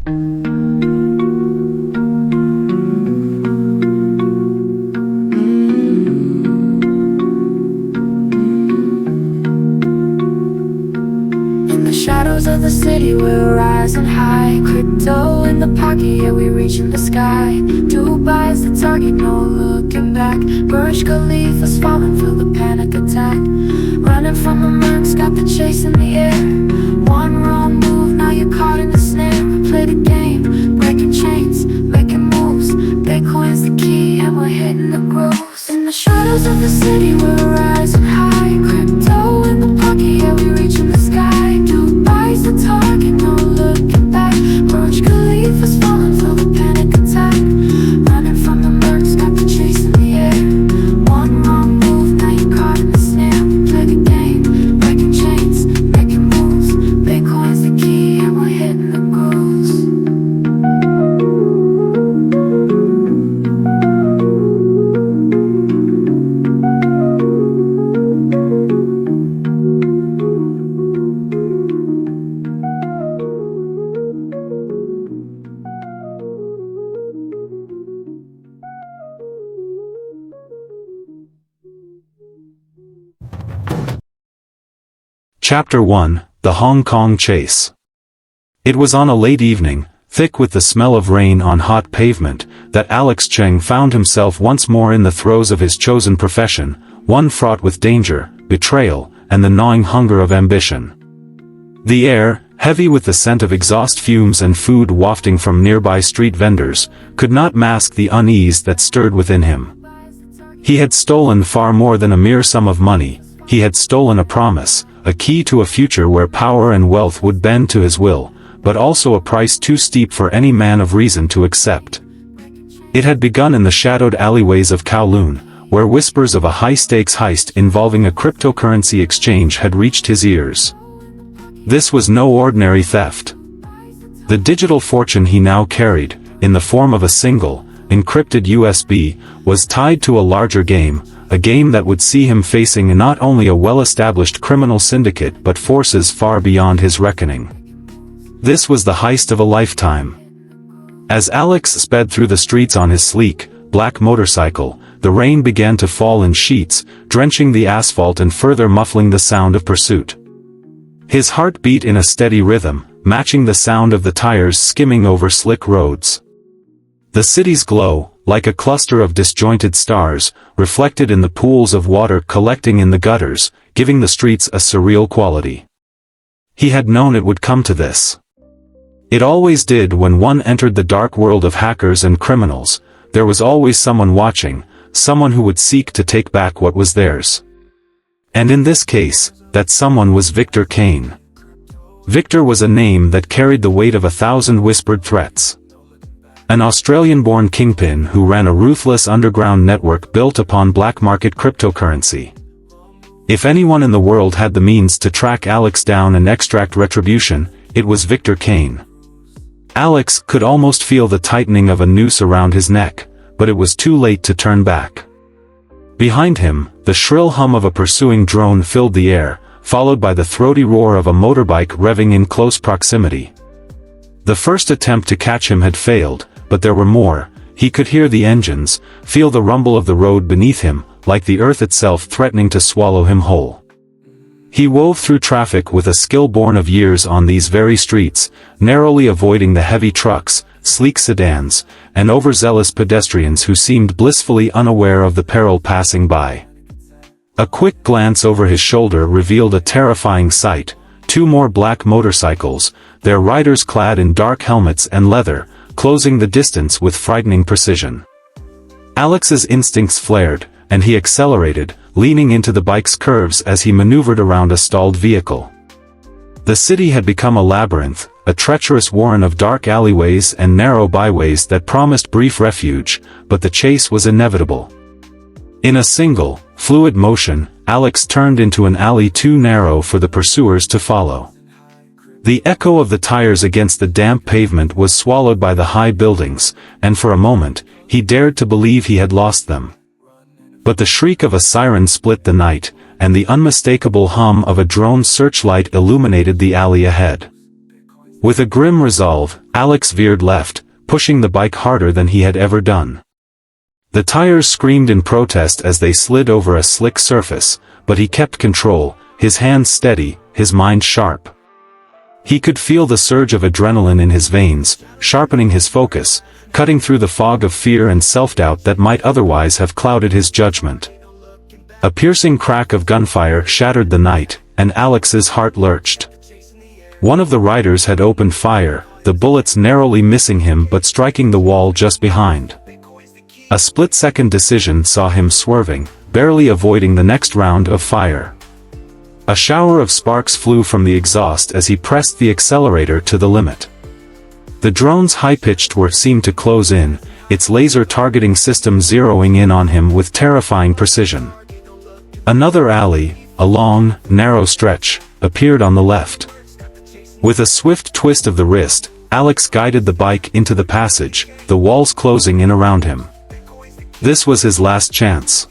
In the shadows of the city we're rising high. Crypto in the pocket, yeah, we reaching the sky. Dubai's the target, no looking back. Burj Khalifa's falling, feel the panic attack. Running from the mercs, got the chase in the air. One wrong move, now you're caught in the snare. We play the game, breaking chains, making moves. Bitcoin's the key and we're hitting the grooves. In the shadows of the city we're rising high. Crypto in the pocket, yeah, we reaching the sky. Dubai's the target, no looking back. Burj Khalifa's falling, feel the panic attack. Running from the mercs, got the chase in the air. One wrong move, now you're caught in the snare. We play the game, breaking chains, making moves. Bitcoin's the key and we're hitting the grooves. Chapter 1: The Hong Kong Chase. It was on a late evening, thick with the smell of rain on hot pavement, that Alex Cheng found himself once more in the throes of his chosen profession, one fraught with danger, betrayal, and the gnawing hunger of ambition. The air, heavy with the scent of exhaust fumes and food wafting from nearby street vendors, could not mask the unease that stirred within him. He had stolen far more than a mere sum of money. He had stolen a promise, a key to a future where power and wealth would bend to his will, but also a price too steep for any man of reason to accept. It had begun in the shadowed alleyways of Kowloon, where whispers of a high-stakes heist involving a cryptocurrency exchange had reached his ears. This was no ordinary theft. The digital fortune he now carried, in the form of a single, encrypted USB, was tied to a larger game, a game that would see him facing not only a well-established criminal syndicate but forces far beyond his reckoning. This was the heist of a lifetime. As Alex sped through the streets on his sleek, black motorcycle, the rain began to fall in sheets, drenching the asphalt and further muffling the sound of pursuit. His heart beat in a steady rhythm, matching the sound of the tires skimming over slick roads. The city's glow, like a cluster of disjointed stars, reflected in the pools of water collecting in the gutters, giving the streets a surreal quality. He had known it would come to this. It always did when one entered the dark world of hackers and criminals. There was always someone watching, someone who would seek to take back what was theirs. And in this case, that someone was Victor Kane. Victor was a name that carried the weight of 1,000 whispered threats. An Australian-born kingpin who ran a ruthless underground network built upon black-market cryptocurrency. If anyone in the world had the means to track Alex down and extract retribution, it was Victor Kane. Alex could almost feel the tightening of a noose around his neck, but it was too late to turn back. Behind him, the shrill hum of a pursuing drone filled the air, followed by the throaty roar of a motorbike revving in close proximity. The first attempt to catch him had failed, but there were more. He could hear the engines, feel the rumble of the road beneath him, like the earth itself threatening to swallow him whole. He wove through traffic with a skill born of years on these very streets, narrowly avoiding the heavy trucks, sleek sedans, and overzealous pedestrians who seemed blissfully unaware of the peril passing by. A quick glance over his shoulder revealed a terrifying sight: 2 more black motorcycles, their riders clad in dark helmets and leather, closing the distance with frightening precision. Alex's instincts flared, and he accelerated, leaning into the bike's curves as he maneuvered around a stalled vehicle. The city had become a labyrinth, a treacherous warren of dark alleyways and narrow byways that promised brief refuge, but the chase was inevitable. In a single, fluid motion, Alex turned into an alley too narrow for the pursuers to follow. The echo of the tires against the damp pavement was swallowed by the high buildings, and for a moment, he dared to believe he had lost them. But the shriek of a siren split the night, and the unmistakable hum of a drone searchlight illuminated the alley ahead. With a grim resolve, Alex veered left, pushing the bike harder than he had ever done. The tires screamed in protest as they slid over a slick surface, but he kept control, his hands steady, his mind sharp. He could feel the surge of adrenaline in his veins, sharpening his focus, cutting through the fog of fear and self-doubt that might otherwise have clouded his judgment. A piercing crack of gunfire shattered the night, and Alex's heart lurched. One of the riders had opened fire, the bullets narrowly missing him but striking the wall just behind. A split-second decision saw him swerving, barely avoiding the next round of fire. A shower of sparks flew from the exhaust as he pressed the accelerator to the limit. The drone's high-pitched whir seemed to close in, its laser targeting system zeroing in on him with terrifying precision. Another alley, a long, narrow stretch, appeared on the left. With a swift twist of the wrist, Alex guided the bike into the passage, the walls closing in around him. This was his last chance.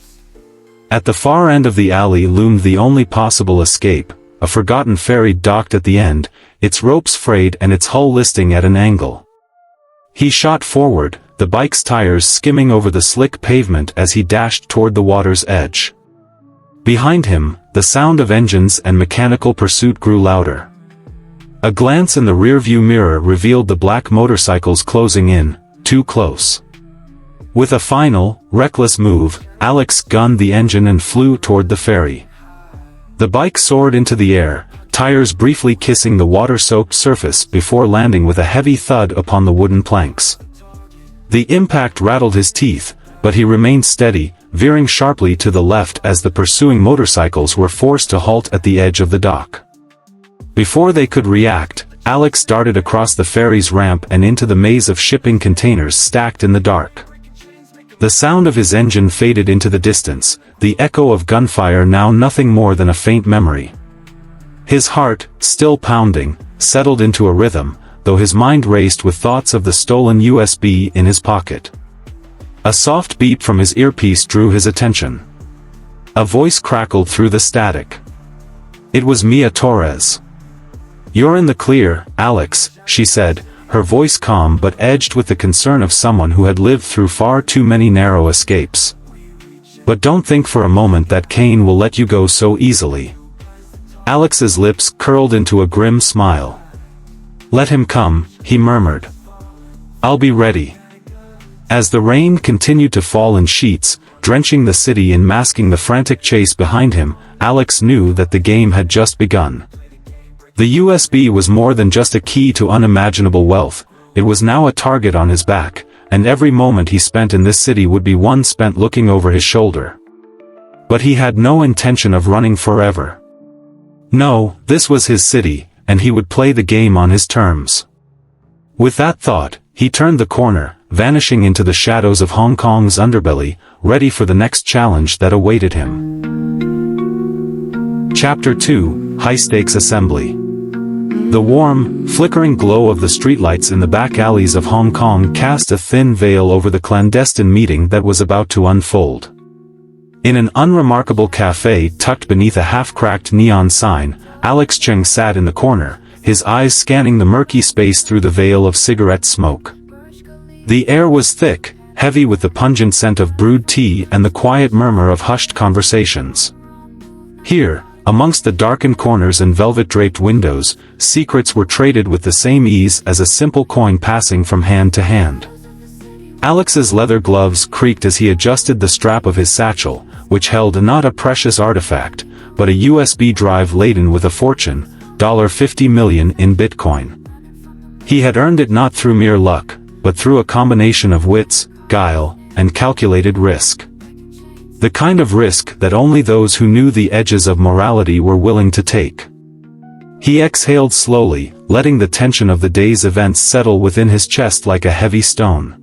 At the far end of the alley loomed the only possible escape, a forgotten ferry docked at the end, its ropes frayed and its hull listing at an angle. He shot forward, the bike's tires skimming over the slick pavement as he dashed toward the water's edge. Behind him, the sound of engines and mechanical pursuit grew louder. A glance in the rearview mirror revealed the black motorcycles closing in, too close. With a final, reckless move, Alex gunned the engine and flew toward the ferry. The bike soared into the air, tires briefly kissing the water-soaked surface before landing with a heavy thud upon the wooden planks. The impact rattled his teeth, but he remained steady, veering sharply to the left as the pursuing motorcycles were forced to halt at the edge of the dock. Before they could react, Alex darted across the ferry's ramp and into the maze of shipping containers stacked in the dark. The sound of his engine faded into the distance, the echo of gunfire now nothing more than a faint memory. His heart, still pounding, settled into a rhythm, though his mind raced with thoughts of the stolen USB in his pocket. A soft beep from his earpiece drew his attention. A voice crackled through the static. It was Mia Torres. "You're in the clear, Alex," she said, her voice calm but edged with the concern of someone who had lived through far too many narrow escapes. "But don't think for a moment that Kane will let you go so easily." Alex's lips curled into a grim smile. "Let him come," he murmured. "I'll be ready." As the rain continued to fall in sheets, drenching the city and masking the frantic chase behind him, Alex knew that the game had just begun. The USB was more than just a key to unimaginable wealth, it was now a target on his back, and every moment he spent in this city would be one spent looking over his shoulder. But he had no intention of running forever. No, this was his city, and he would play the game on his terms. With that thought, he turned the corner, vanishing into the shadows of Hong Kong's underbelly, ready for the next challenge that awaited him. Chapter 2, High-Stakes Assembly. The warm, flickering glow of the streetlights in the back alleys of Hong Kong cast a thin veil over the clandestine meeting that was about to unfold. In an unremarkable cafe tucked beneath a half-cracked neon sign, Alex Cheng sat in the corner, his eyes scanning the murky space through the veil of cigarette smoke. The air was thick, heavy with the pungent scent of brewed tea and the quiet murmur of hushed conversations. Here, amongst the darkened corners and velvet-draped windows, secrets were traded with the same ease as a simple coin passing from hand to hand. Alex's leather gloves creaked as he adjusted the strap of his satchel, which held not a precious artifact, but a USB drive laden with a fortune, $50 million in Bitcoin. He had earned it not through mere luck, but through a combination of wits, guile, and calculated risk. The kind of risk that only those who knew the edges of morality were willing to take. He exhaled slowly, letting the tension of the day's events settle within his chest like a heavy stone.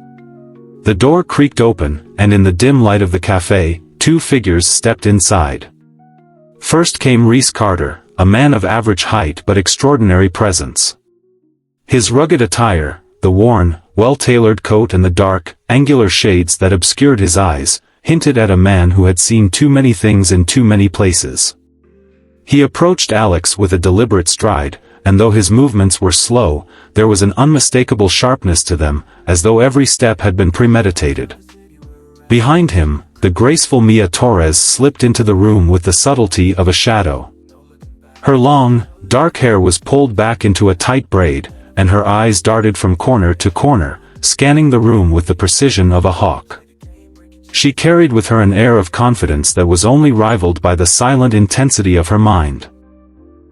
The door creaked open, and in the dim light of the cafe, two figures stepped inside. First came Reese Carter, a man of average height but extraordinary presence. His rugged attire, the worn, well-tailored coat and the dark, angular shades that obscured his eyes, hinted at a man who had seen too many things in too many places. He approached Alex with a deliberate stride, and though his movements were slow, there was an unmistakable sharpness to them, as though every step had been premeditated. Behind him, the graceful Mia Torres slipped into the room with the subtlety of a shadow. Her long, dark hair was pulled back into a tight braid, and her eyes darted from corner to corner, scanning the room with the precision of a hawk. She carried with her an air of confidence that was only rivaled by the silent intensity of her mind.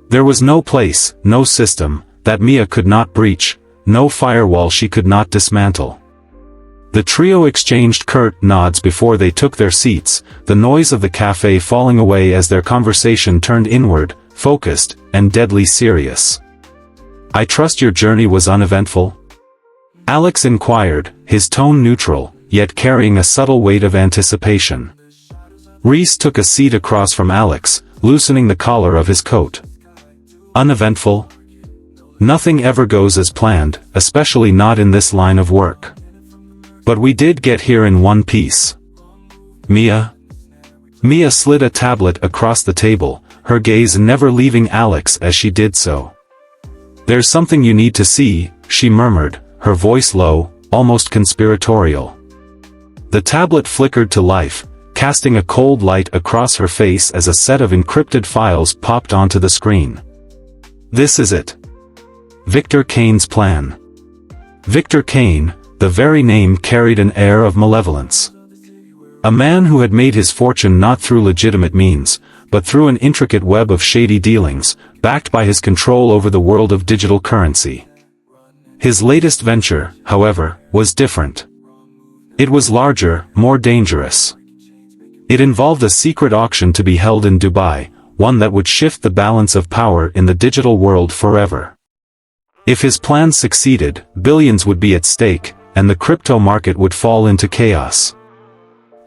There was no place, no system, that Mia could not breach, no firewall she could not dismantle. The trio exchanged curt nods before they took their seats, the noise of the cafe falling away as their conversation turned inward, focused, and deadly serious. "I trust your journey was uneventful?" Alex inquired, his tone neutral, yet carrying a subtle weight of anticipation. Reese took a seat across from Alex, loosening the collar of his coat. "Uneventful? Nothing ever goes as planned, especially not in this line of work. But we did get here in one piece." "Mia?" Mia slid a tablet across the table, her gaze never leaving Alex as she did so. "There's something you need to see," she murmured, her voice low, almost conspiratorial. The tablet flickered to life, casting a cold light across her face as a set of encrypted files popped onto the screen. "This is it. Victor Kane's plan." Victor Kane, the very name carried an air of malevolence. A man who had made his fortune not through legitimate means, but through an intricate web of shady dealings, backed by his control over the world of digital currency. His latest venture, however, was different. It was larger, more dangerous. It involved a secret auction to be held in Dubai, one that would shift the balance of power in the digital world forever. If his plans succeeded, billions would be at stake, and the crypto market would fall into chaos.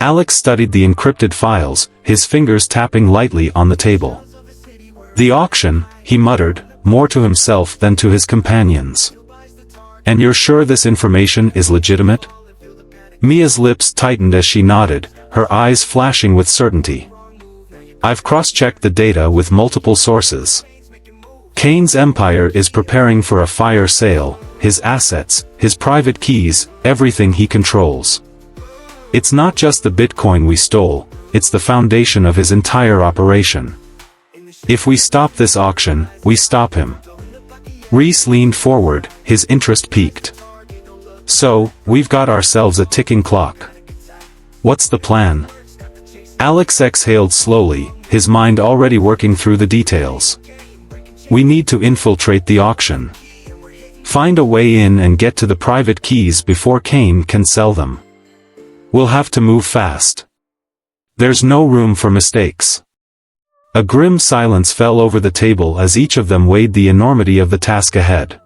Alex studied the encrypted files, his fingers tapping lightly on the table. "The auction," he muttered, more to himself than to his companions. "And you're sure this information is legitimate?" Mia's lips tightened as she nodded, her eyes flashing with certainty. "I've cross-checked the data with multiple sources. Kane's empire is preparing for a fire sale, his assets, his private keys, everything he controls. It's not just the Bitcoin we stole, it's the foundation of his entire operation. If we stop this auction, we stop him." Reese leaned forward, his interest piqued. "So, we've got ourselves a ticking clock. What's the plan?" Alex exhaled slowly, his mind already working through the details. "We need to infiltrate the auction. Find a way in and get to the private keys before Kane can sell them. We'll have to move fast. There's no room for mistakes." A grim silence fell over the table as each of them weighed the enormity of the task ahead.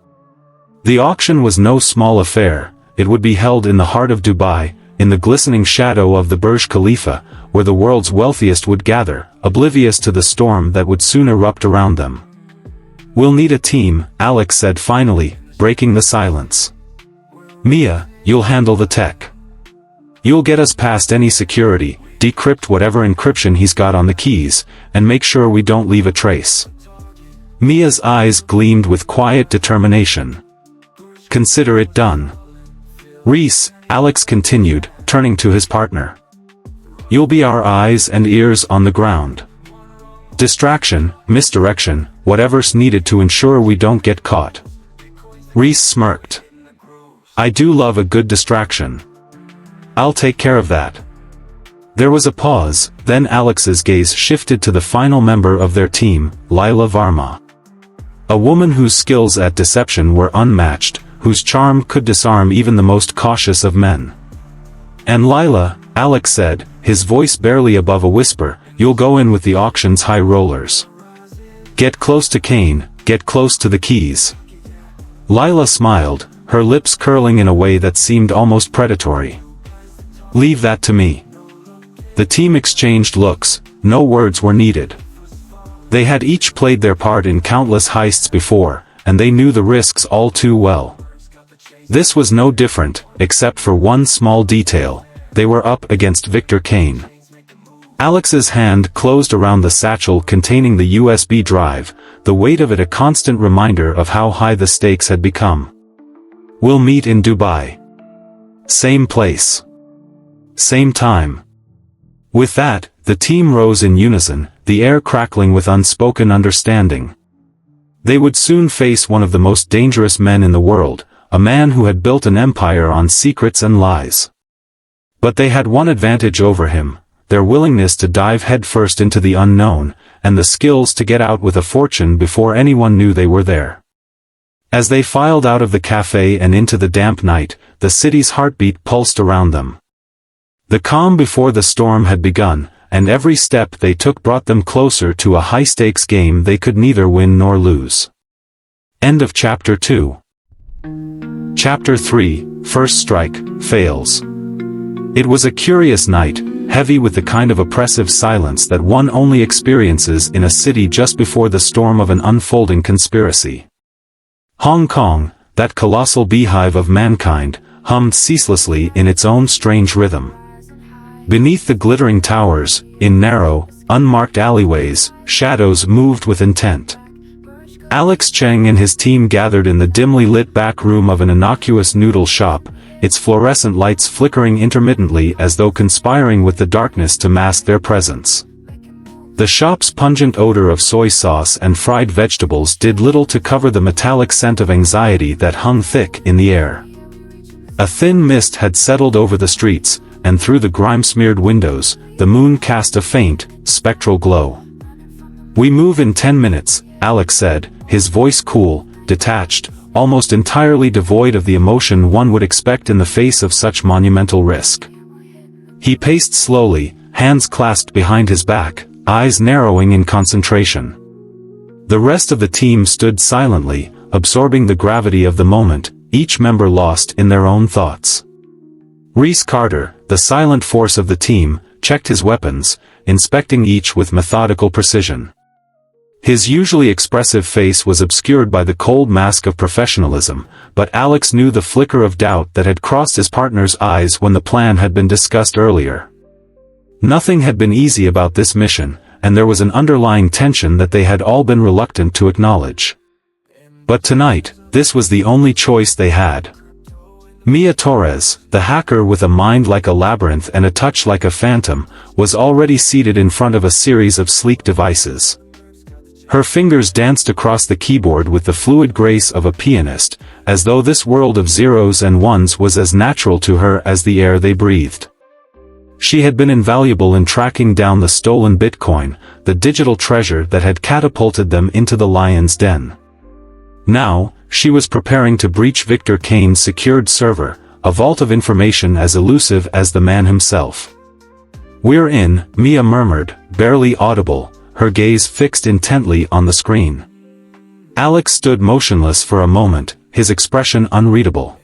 The auction was no small affair. It would be held in the heart of Dubai, in the glistening shadow of the Burj Khalifa, where the world's wealthiest would gather, oblivious to the storm that would soon erupt around them. "We'll need a team," Alex said finally, breaking the silence. "Mia, you'll handle the tech. You'll get us past any security, decrypt whatever encryption he's got on the keys, and make sure we don't leave a trace." Mia's eyes gleamed with quiet determination. "Consider it done." "Reese," Alex continued, turning to his partner. "You'll be our eyes and ears on the ground. Distraction, misdirection, whatever's needed to ensure we don't get caught." Reese smirked. "I do love a good distraction. I'll take care of that." There was a pause, then Alex's gaze shifted to the final member of their team, Lila Varma. A woman whose skills at deception were unmatched, whose charm could disarm even the most cautious of men. "And Lila," Alex said, his voice barely above a whisper, "you'll go in with the auction's high rollers. Get close to Kane, get close to the keys." Lila smiled, her lips curling in a way that seemed almost predatory. "Leave that to me." The team exchanged looks, no words were needed. They had each played their part in countless heists before, and they knew the risks all too well. This was no different, except for one small detail: they were up against Victor Kane. Alex's hand closed around the satchel containing the USB drive, the weight of it a constant reminder of how high the stakes had become. "We'll meet in Dubai. Same place. Same time." With that, the team rose in unison, the air crackling with unspoken understanding. They would soon face one of the most dangerous men in the world, a man who had built an empire on secrets and lies. But they had one advantage over him: their willingness to dive headfirst into the unknown, and the skills to get out with a fortune before anyone knew they were there. As they filed out of the cafe and into the damp night, the city's heartbeat pulsed around them. The calm before the storm had begun, and every step they took brought them closer to a high-stakes game they could neither win nor lose. End of Chapter 2. Chapter 3, First Strike, Fails. It was a curious night, heavy with the kind of oppressive silence that one only experiences in a city just before the storm of an unfolding conspiracy. Hong Kong, that colossal beehive of mankind, hummed ceaselessly in its own strange rhythm. Beneath the glittering towers, in narrow, unmarked alleyways, shadows moved with intent. Alex Cheng and his team gathered in the dimly lit back room of an innocuous noodle shop, its fluorescent lights flickering intermittently as though conspiring with the darkness to mask their presence. The shop's pungent odor of soy sauce and fried vegetables did little to cover the metallic scent of anxiety that hung thick in the air. A thin mist had settled over the streets, and through the grime-smeared windows, the moon cast a faint, spectral glow. "We move in 10 minutes, Alex said, his voice cool, detached, almost entirely devoid of the emotion one would expect in the face of such monumental risk. He paced slowly, hands clasped behind his back, eyes narrowing in concentration. The rest of the team stood silently, absorbing the gravity of the moment, each member lost in their own thoughts. Reese Carter, the silent force of the team, checked his weapons, inspecting each with methodical precision. His usually expressive face was obscured by the cold mask of professionalism, but Alex knew the flicker of doubt that had crossed his partner's eyes when the plan had been discussed earlier. Nothing had been easy about this mission, and there was an underlying tension that they had all been reluctant to acknowledge. But tonight, this was the only choice they had. Mia Torres, the hacker with a mind like a labyrinth and a touch like a phantom, was already seated in front of a series of sleek devices. Her fingers danced across the keyboard with the fluid grace of a pianist, as though this world of zeros and ones was as natural to her as the air they breathed. She had been invaluable in tracking down the stolen Bitcoin, the digital treasure that had catapulted them into the lion's den. Now, she was preparing to breach Victor Kane's secured server, a vault of information as elusive as the man himself. "We're in," Mia murmured, barely audible, her gaze fixed intently on the screen. Alex stood motionless for a moment, his expression unreadable.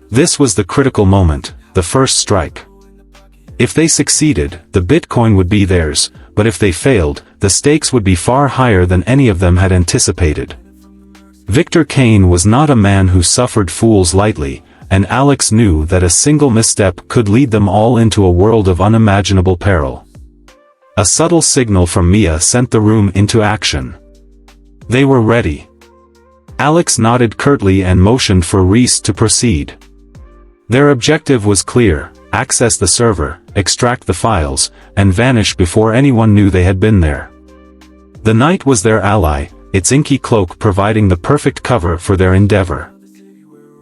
This was the critical moment, the first strike. If they succeeded, the Bitcoin would be theirs, but if they failed, the stakes would be far higher than any of them had anticipated. Victor Kane was not a man who suffered fools lightly, and Alex knew that a single misstep could lead them all into a world of unimaginable peril. A subtle signal from Mia sent the room into action. They were ready. Alex nodded curtly and motioned for Reese to proceed. Their objective was clear: access the server, extract the files, and vanish before anyone knew they had been there. The night was their ally, its inky cloak providing the perfect cover for their endeavor.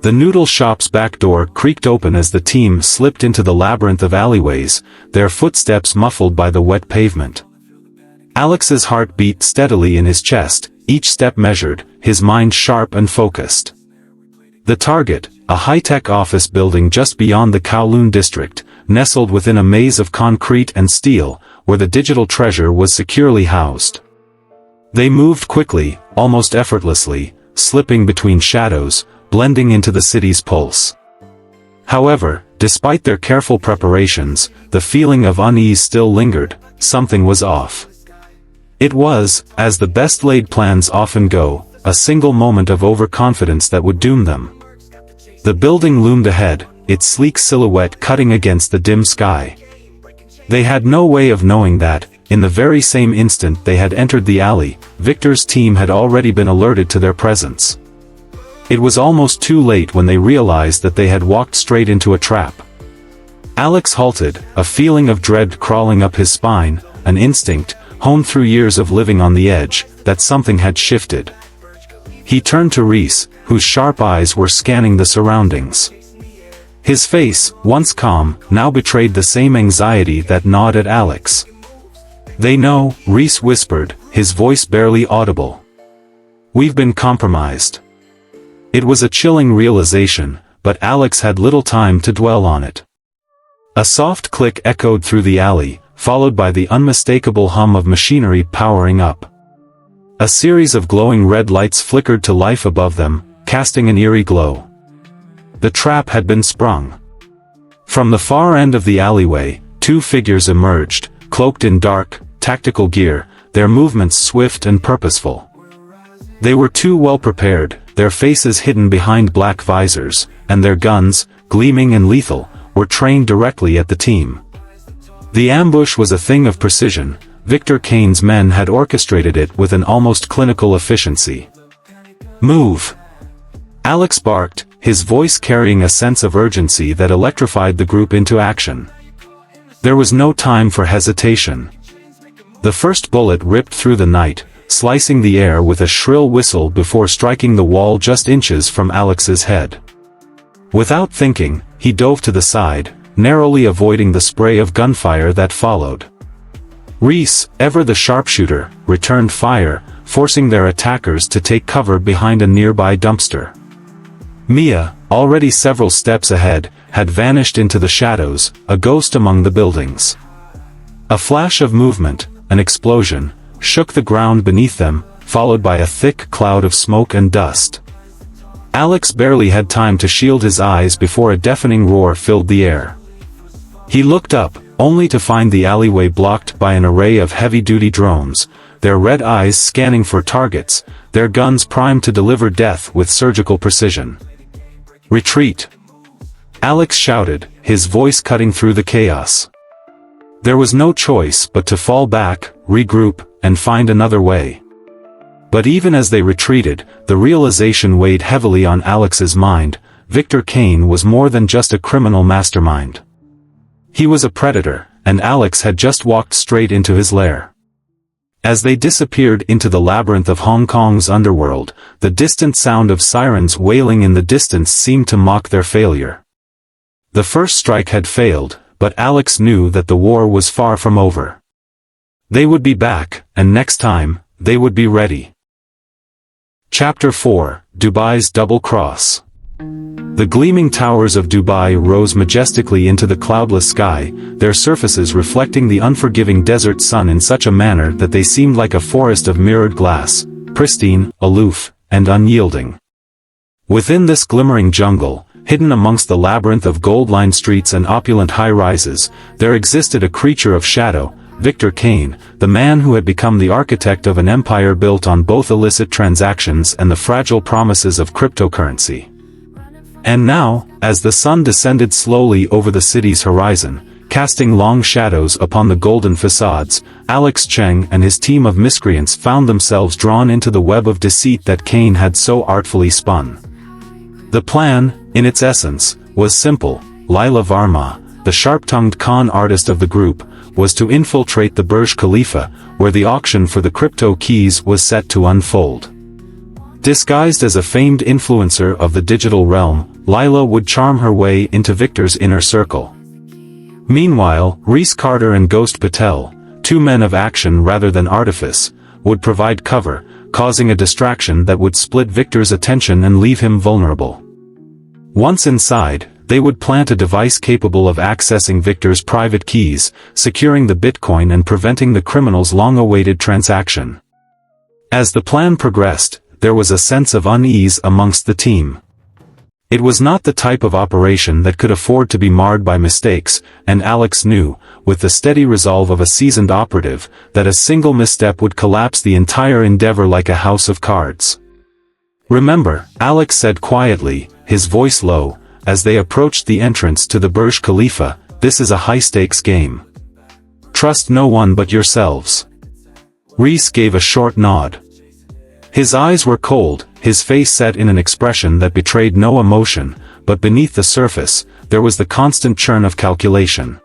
The noodle shop's back door creaked open as the team slipped into the labyrinth of alleyways, their footsteps muffled by the wet pavement. Alex's heart beat steadily in his chest, each step measured, his mind sharp and focused. The target, a high-tech office building just beyond the Kowloon district, nestled within a maze of concrete and steel, where the digital treasure was securely housed. They moved quickly, almost effortlessly, slipping between shadows, blending into the city's pulse. However, despite their careful preparations, the feeling of unease still lingered. Something was off. It was, as the best-laid plans often go, a single moment of overconfidence that would doom them. The building loomed ahead, its sleek silhouette cutting against the dim sky. They had no way of knowing that, in the very same instant they had entered the alley, Victor's team had already been alerted to their presence. It was almost too late when they realized that they had walked straight into a trap. Alex halted, a feeling of dread crawling up his spine, an instinct, honed through years of living on the edge, that something had shifted. He turned to Reese, whose sharp eyes were scanning the surroundings. His face, once calm, now betrayed the same anxiety that gnawed at Alex. "They know," Reese whispered, his voice barely audible. "We've been compromised." It was a chilling realization, but Alex had little time to dwell on it. A soft click echoed through the alley, followed by the unmistakable hum of machinery powering up. A series of glowing red lights flickered to life above them, casting an eerie glow. The trap had been sprung. From the far end of the alleyway, two figures emerged, cloaked in dark, tactical gear, their movements swift and purposeful. They were too well prepared, their faces hidden behind black visors, and their guns, gleaming and lethal, were trained directly at the team. The ambush was a thing of precision. Victor Kane's men had orchestrated it with an almost clinical efficiency. "Move!" Alex barked, his voice carrying a sense of urgency that electrified the group into action. There was no time for hesitation. The first bullet ripped through the night, slicing the air with a shrill whistle before striking the wall just inches from Alex's head. Without thinking, he dove to the side, narrowly avoiding the spray of gunfire that followed. Reese, ever the sharpshooter, returned fire, forcing their attackers to take cover behind a nearby dumpster. Mia, already several steps ahead, had vanished into the shadows, a ghost among the buildings. A flash of movement, an explosion, shook the ground beneath them, followed by a thick cloud of smoke and dust. Alex barely had time to shield his eyes before a deafening roar filled the air. He looked up, only to find the alleyway blocked by an array of heavy-duty drones, their red eyes scanning for targets, their guns primed to deliver death with surgical precision. "Retreat!" Alex shouted, his voice cutting through the chaos. There was no choice but to fall back, regroup, and find another way. But even as they retreated, the realization weighed heavily on Alex's mind: Victor Kane was more than just a criminal mastermind. He was a predator, and Alex had just walked straight into his lair. As they disappeared into the labyrinth of Hong Kong's underworld, the distant sound of sirens wailing in the distance seemed to mock their failure. The first strike had failed, but Alex knew that the war was far from over. They would be back, and next time, they would be ready. Chapter 4: Dubai's Double Cross. The gleaming towers of Dubai rose majestically into the cloudless sky, their surfaces reflecting the unforgiving desert sun in such a manner that they seemed like a forest of mirrored glass, pristine, aloof, and unyielding. Within this glimmering jungle, hidden amongst the labyrinth of gold-lined streets and opulent high-rises, there existed a creature of shadow, Victor Kane, the man who had become the architect of an empire built on both illicit transactions and the fragile promises of cryptocurrency. And now, as the sun descended slowly over the city's horizon, casting long shadows upon the golden facades, Alex Cheng and his team of miscreants found themselves drawn into the web of deceit that Kane had so artfully spun. The plan, in its essence, was simple. Lila Varma, the sharp-tongued con artist of the group, was to infiltrate the Burj Khalifa, where the auction for the crypto keys was set to unfold. Disguised as a famed influencer of the digital realm, Lila would charm her way into Victor's inner circle. Meanwhile, Reese Carter and Ghost Patel, two men of action rather than artifice, would provide cover, causing a distraction that would split Victor's attention and leave him vulnerable. Once inside, they would plant a device capable of accessing Victor's private keys, securing the Bitcoin and preventing the criminal's long-awaited transaction. As the plan progressed, there was a sense of unease amongst the team. It was not the type of operation that could afford to be marred by mistakes, and Alex knew, with the steady resolve of a seasoned operative, that a single misstep would collapse the entire endeavor like a house of cards. "Remember," Alex said quietly, his voice low, as they approached the entrance to the Burj Khalifa, "this is a high-stakes game. Trust no one but yourselves." Reese gave a short nod. His eyes were cold, his face set in an expression that betrayed no emotion, but beneath the surface, there was the constant churn of calculation.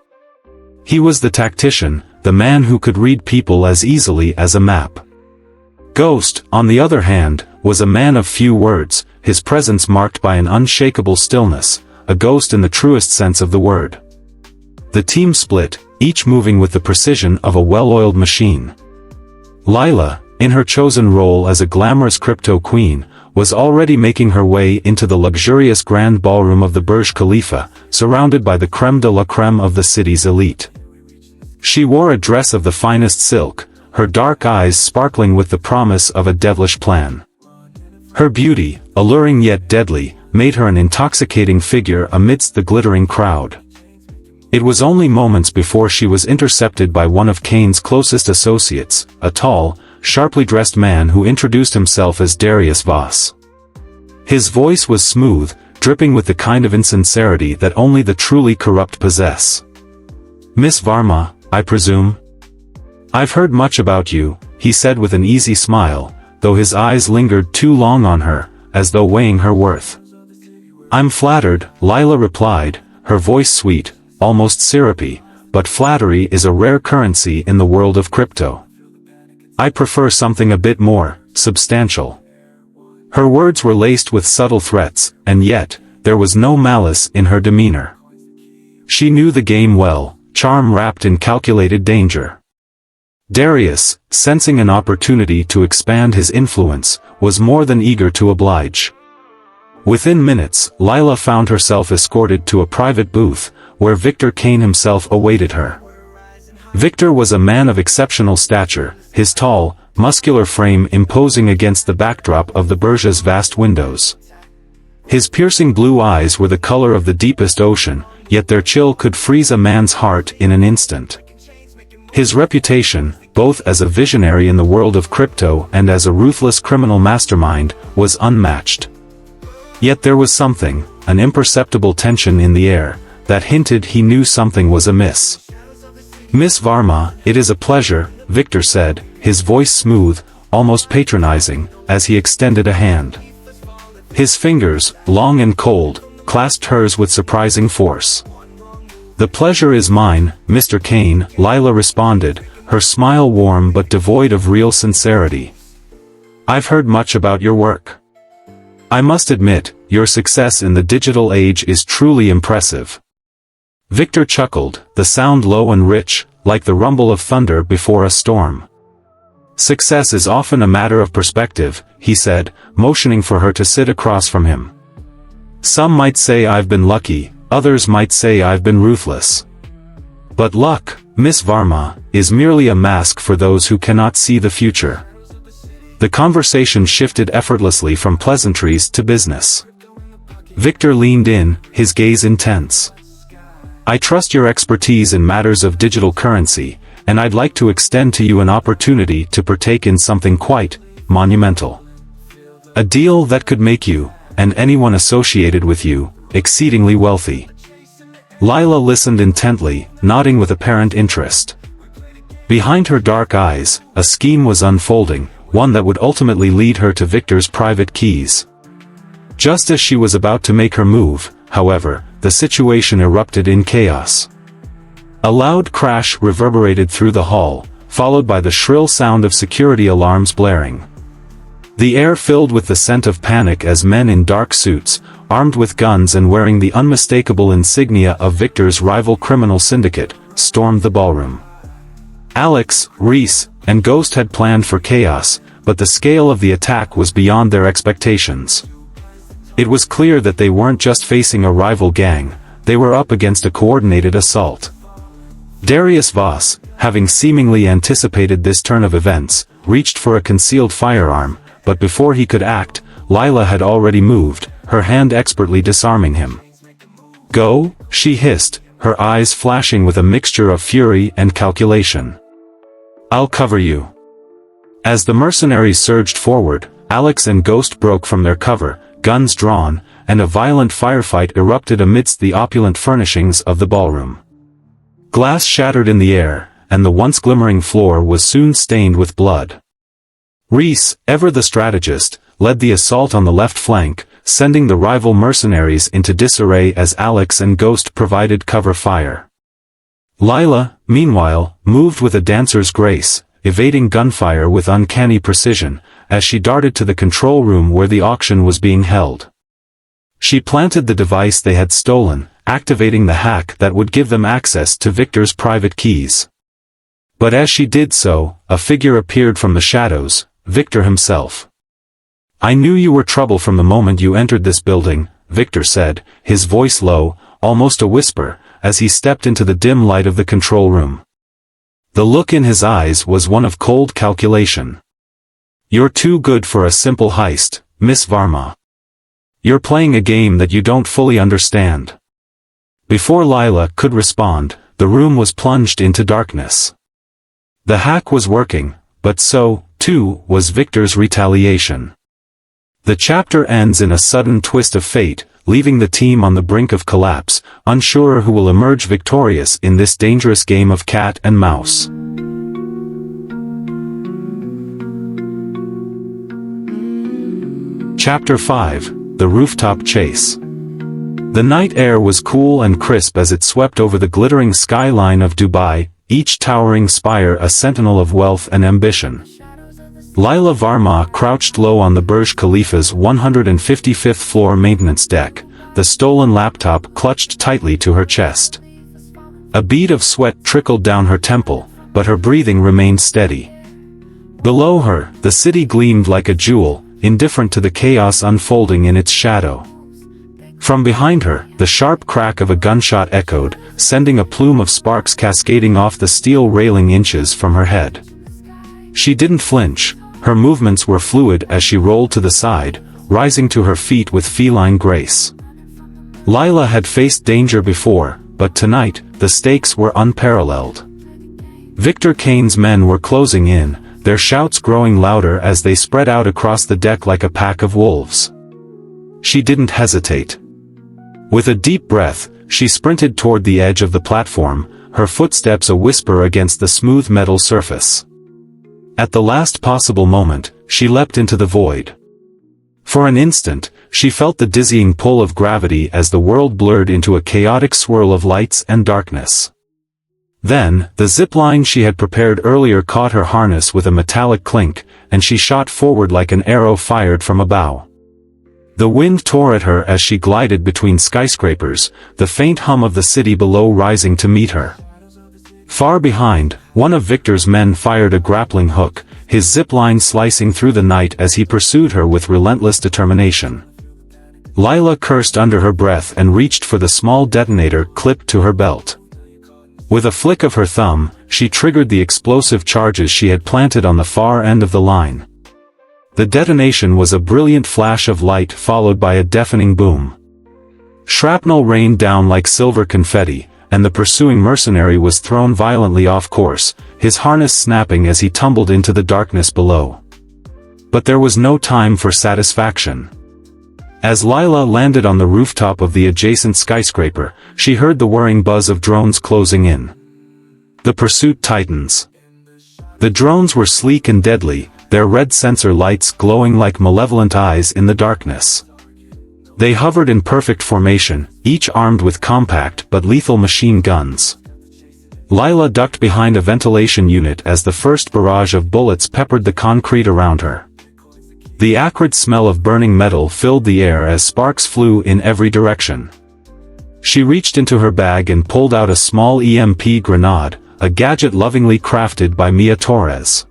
He was the tactician, the man who could read people as easily as a map. Ghost, on the other hand, was a man of few words, his presence marked by an unshakable stillness, a ghost in the truest sense of the word. The team split, each moving with the precision of a well-oiled machine. Lila, in her chosen role as a glamorous crypto queen, was already making her way into the luxurious grand ballroom of the Burj Khalifa, surrounded by the crème de la crème of the city's elite. She wore a dress of the finest silk, her dark eyes sparkling with the promise of a devilish plan. Her beauty, alluring yet deadly, made her an intoxicating figure amidst the glittering crowd. It was only moments before she was intercepted by one of Kane's closest associates, a tall, sharply dressed man who introduced himself as Darius Voss. His voice was smooth, dripping with the kind of insincerity that only the truly corrupt possess. "Miss Varma, I presume? I've heard much about you," he said with an easy smile, though his eyes lingered too long on her, as though weighing her worth. "I'm flattered," Lila replied, her voice sweet, almost syrupy, but flattery is a rare currency in the world of crypto. "I prefer something a bit more substantial." Her words were laced with subtle threats, and yet, there was no malice in her demeanor. She knew the game well, charm wrapped in calculated danger. Darius, sensing an opportunity to expand his influence, was more than eager to oblige. Within minutes, Lila found herself escorted to a private booth, where Victor Kane himself awaited her. Victor was a man of exceptional stature, his tall, muscular frame imposing against the backdrop of the Burj's vast windows. His piercing blue eyes were the color of the deepest ocean, yet their chill could freeze a man's heart in an instant. His reputation, both as a visionary in the world of crypto and as a ruthless criminal mastermind, was unmatched. Yet there was something, an imperceptible tension in the air, that hinted he knew something was amiss. "Miss Varma, it is a pleasure," Victor said, his voice smooth, almost patronizing, as he extended a hand. His fingers, long and cold, clasped hers with surprising force. "The pleasure is mine, Mr. Kane," Lila responded, her smile warm but devoid of real sincerity. "I've heard much about your work. I must admit, your success in the digital age is truly impressive." Victor chuckled, the sound low and rich, like the rumble of thunder before a storm. "Success is often a matter of perspective," he said, motioning for her to sit across from him. "Some might say I've been lucky, others might say I've been ruthless. But luck, Miss Varma, is merely a mask for those who cannot see the future." The conversation shifted effortlessly from pleasantries to business. Victor leaned in, his gaze intense. "I trust your expertise in matters of digital currency, and I'd like to extend to you an opportunity to partake in something quite monumental. A deal that could make you, and anyone associated with you, exceedingly wealthy." Lila listened intently, nodding with apparent interest. Behind her dark eyes, a scheme was unfolding, one that would ultimately lead her to Victor's private keys. Just as she was about to make her move, however, the situation erupted in chaos. A loud crash reverberated through the hall, followed by the shrill sound of security alarms blaring. The air filled with the scent of panic as men in dark suits, armed with guns and wearing the unmistakable insignia of Victor's rival criminal syndicate, stormed the ballroom. Alex, Reese, and Ghost had planned for chaos, but the scale of the attack was beyond their expectations. It was clear that they weren't just facing a rival gang, they were up against a coordinated assault. Darius Voss, having seemingly anticipated this turn of events, reached for a concealed firearm, but before he could act, Lila had already moved, her hand expertly disarming him. "Go," she hissed, her eyes flashing with a mixture of fury and calculation. "I'll cover you." As the mercenaries surged forward, Alex and Ghost broke from their cover, guns drawn, and a violent firefight erupted amidst the opulent furnishings of the ballroom. Glass shattered in the air, and the once glimmering floor was soon stained with blood. Reese, ever the strategist, led the assault on the left flank, sending the rival mercenaries into disarray as Alex and Ghost provided cover fire. Lila, meanwhile, moved with a dancer's grace, evading gunfire with uncanny precision, as she darted to the control room where the auction was being held. She planted the device they had stolen, activating the hack that would give them access to Victor's private keys. But as she did so, a figure appeared from the shadows, Victor himself. "I knew you were trouble from the moment you entered this building," Victor said, his voice low, almost a whisper, as he stepped into the dim light of the control room. The look in his eyes was one of cold calculation. "You're too good for a simple heist, Miss Varma. You're playing a game that you don't fully understand." Before Lila could respond, the room was plunged into darkness. The hack was working, but so, too, was Victor's retaliation. The chapter ends in a sudden twist of fate, leaving the team on the brink of collapse, unsure who will emerge victorious in this dangerous game of cat and mouse. Chapter 5: The Rooftop Chase. The night air was cool and crisp as it swept over the glittering skyline of Dubai, each towering spire a sentinel of wealth and ambition. Lila Varma crouched low on the Burj Khalifa's 155th floor maintenance deck, the stolen laptop clutched tightly to her chest. A bead of sweat trickled down her temple, but her breathing remained steady. Below her, the city gleamed like a jewel, indifferent to the chaos unfolding in its shadow. From behind her, the sharp crack of a gunshot echoed, sending a plume of sparks cascading off the steel railing inches from her head. She didn't flinch. Her movements were fluid as she rolled to the side, rising to her feet with feline grace. Lila had faced danger before, but tonight, the stakes were unparalleled. Victor Kane's men were closing in, their shouts growing louder as they spread out across the deck like a pack of wolves. She didn't hesitate. With a deep breath, she sprinted toward the edge of the platform, her footsteps a whisper against the smooth metal surface. At the last possible moment, she leapt into the void. For an instant, she felt the dizzying pull of gravity as the world blurred into a chaotic swirl of lights and darkness. Then, the zipline she had prepared earlier caught her harness with a metallic clink, and she shot forward like an arrow fired from a bow. The wind tore at her as she glided between skyscrapers, the faint hum of the city below rising to meet her. Far behind, one of Victor's men fired a grappling hook, his zipline slicing through the night as he pursued her with relentless determination. Lila cursed under her breath and reached for the small detonator clipped to her belt. With a flick of her thumb, she triggered the explosive charges she had planted on the far end of the line. The detonation was a brilliant flash of light followed by a deafening boom. Shrapnel rained down like silver confetti, and the pursuing mercenary was thrown violently off course, his harness snapping as he tumbled into the darkness below. But there was no time for satisfaction. As Lila landed on the rooftop of the adjacent skyscraper, she heard the whirring buzz of drones closing in. The pursuit tightens. The drones were sleek and deadly, their red sensor lights glowing like malevolent eyes in the darkness. They hovered in perfect formation, each armed with compact but lethal machine guns. Lila ducked behind a ventilation unit as the first barrage of bullets peppered the concrete around her. The acrid smell of burning metal filled the air as sparks flew in every direction. She reached into her bag and pulled out a small EMP grenade, a gadget lovingly crafted by Mia Torres.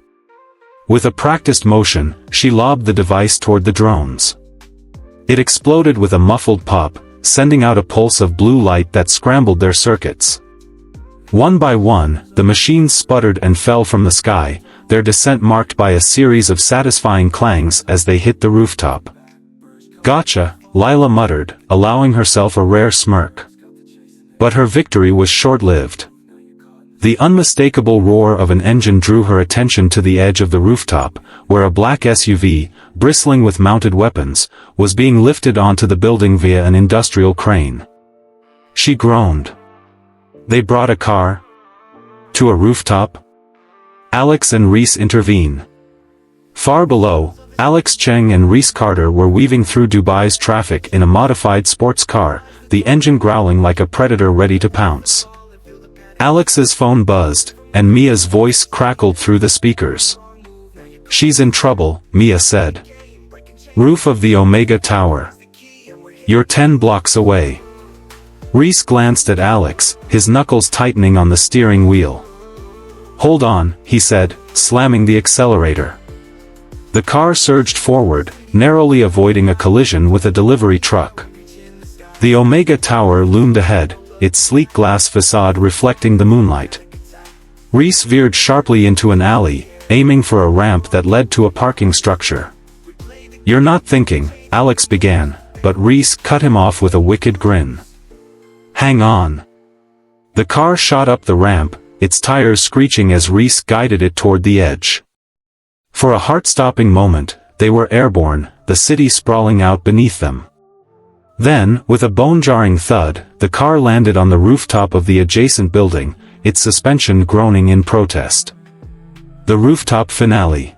With a practiced motion, she lobbed the device toward the drones. It exploded with a muffled pop, sending out a pulse of blue light that scrambled their circuits. One by one, the machines sputtered and fell from the sky, their descent marked by a series of satisfying clangs as they hit the rooftop. "Gotcha," Lila muttered, allowing herself a rare smirk. But her victory was short-lived. The unmistakable roar of an engine drew her attention to the edge of the rooftop, where a black SUV, bristling with mounted weapons, was being lifted onto the building via an industrial crane. She groaned. "They brought a car?" To a rooftop? Alex and Reese intervene. Far below, Alex Cheng and Reese Carter were weaving through Dubai's traffic in a modified sports car, the engine growling like a predator ready to pounce. Alex's phone buzzed, and Mia's voice crackled through the speakers. "She's in trouble," Mia said. "Roof of the Omega Tower. You're 10 blocks away." Reese glanced at Alex, his knuckles tightening on the steering wheel. "Hold on," he said, slamming the accelerator. The car surged forward, narrowly avoiding a collision with a delivery truck. The Omega Tower loomed ahead, its sleek glass facade reflecting the moonlight. Reese veered sharply into an alley, aiming for a ramp that led to a parking structure. "You're not thinking," Alex began, but Reese cut him off with a wicked grin. "Hang on." The car shot up the ramp, its tires screeching as Reese guided it toward the edge. For a heart-stopping moment, they were airborne, the city sprawling out beneath them. Then, with a bone-jarring thud, the car landed on the rooftop of the adjacent building, its suspension groaning in protest. The rooftop finale.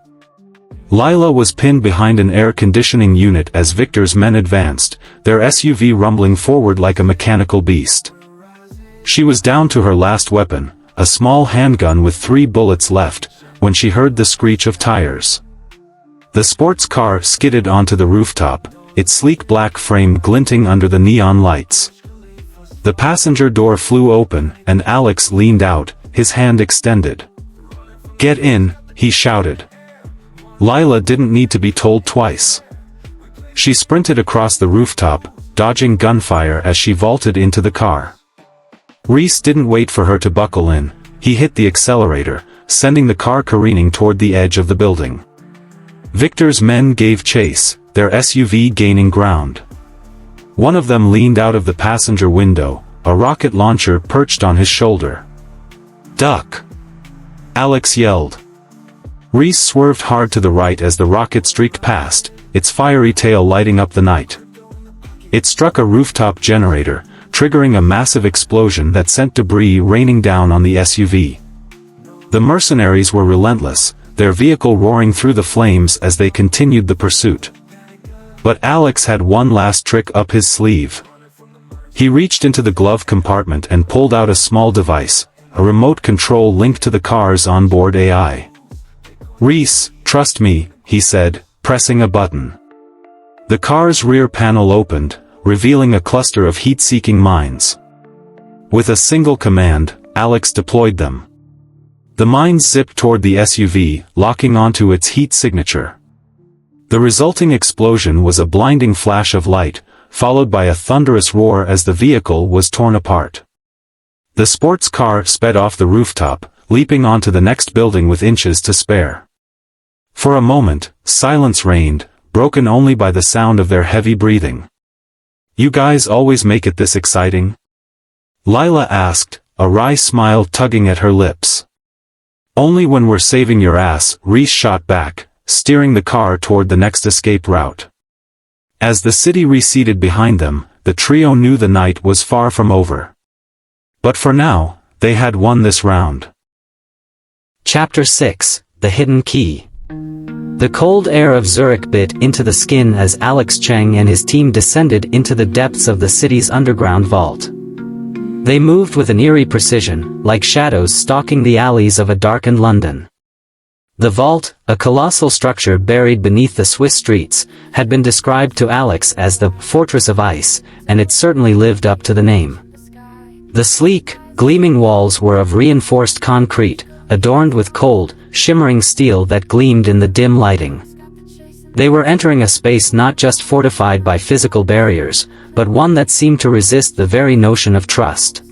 Lila was pinned behind an air conditioning unit as Victor's men advanced, their SUV rumbling forward like a mechanical beast. She was down to her last weapon, a small handgun with 3 bullets left, when she heard the screech of tires. The sports car skidded onto the rooftop, its sleek black frame glinting under the neon lights. The passenger door flew open, and Alex leaned out, his hand extended. "Get in," he shouted. Lila didn't need to be told twice. She sprinted across the rooftop, dodging gunfire as she vaulted into the car. Reese didn't wait for her to buckle in, he hit the accelerator, sending the car careening toward the edge of the building. Victor's men gave chase, their SUV gaining ground. One of them leaned out of the passenger window, a rocket launcher perched on his shoulder. "Duck!" Alex yelled. Reese swerved hard to the right as the rocket streaked past, its fiery tail lighting up the night. It struck a rooftop generator, triggering a massive explosion that sent debris raining down on the SUV. The mercenaries were relentless, their vehicle roaring through the flames as they continued the pursuit. But Alex had one last trick up his sleeve. He reached into the glove compartment and pulled out a small device, a remote control linked to the car's onboard AI. "Reese, trust me," he said, pressing a button. The car's rear panel opened, revealing a cluster of heat-seeking mines. With a single command, Alex deployed them. The mines zipped toward the SUV, locking onto its heat signature. The resulting explosion was a blinding flash of light, followed by a thunderous roar as the vehicle was torn apart. The sports car sped off the rooftop, leaping onto the next building with inches to spare. For a moment, silence reigned, broken only by the sound of their heavy breathing. "You guys always make it this exciting?" Lila asked, a wry smile tugging at her lips. "Only when we're saving your ass," Reese shot back, steering the car toward the next escape route. As the city receded behind them, the trio knew the night was far from over. But for now, they had won this round. Chapter 6, The Hidden Key. The cold air of Zurich bit into the skin as Alex Cheng and his team descended into the depths of the city's underground vault. They moved with an eerie precision, like shadows stalking the alleys of a darkened London. The vault, a colossal structure buried beneath the Swiss streets, had been described to Alex as the Fortress of Ice, and it certainly lived up to the name. The sleek, gleaming walls were of reinforced concrete, adorned with cold, shimmering steel that gleamed in the dim lighting. They were entering a space not just fortified by physical barriers, but one that seemed to resist the very notion of trust.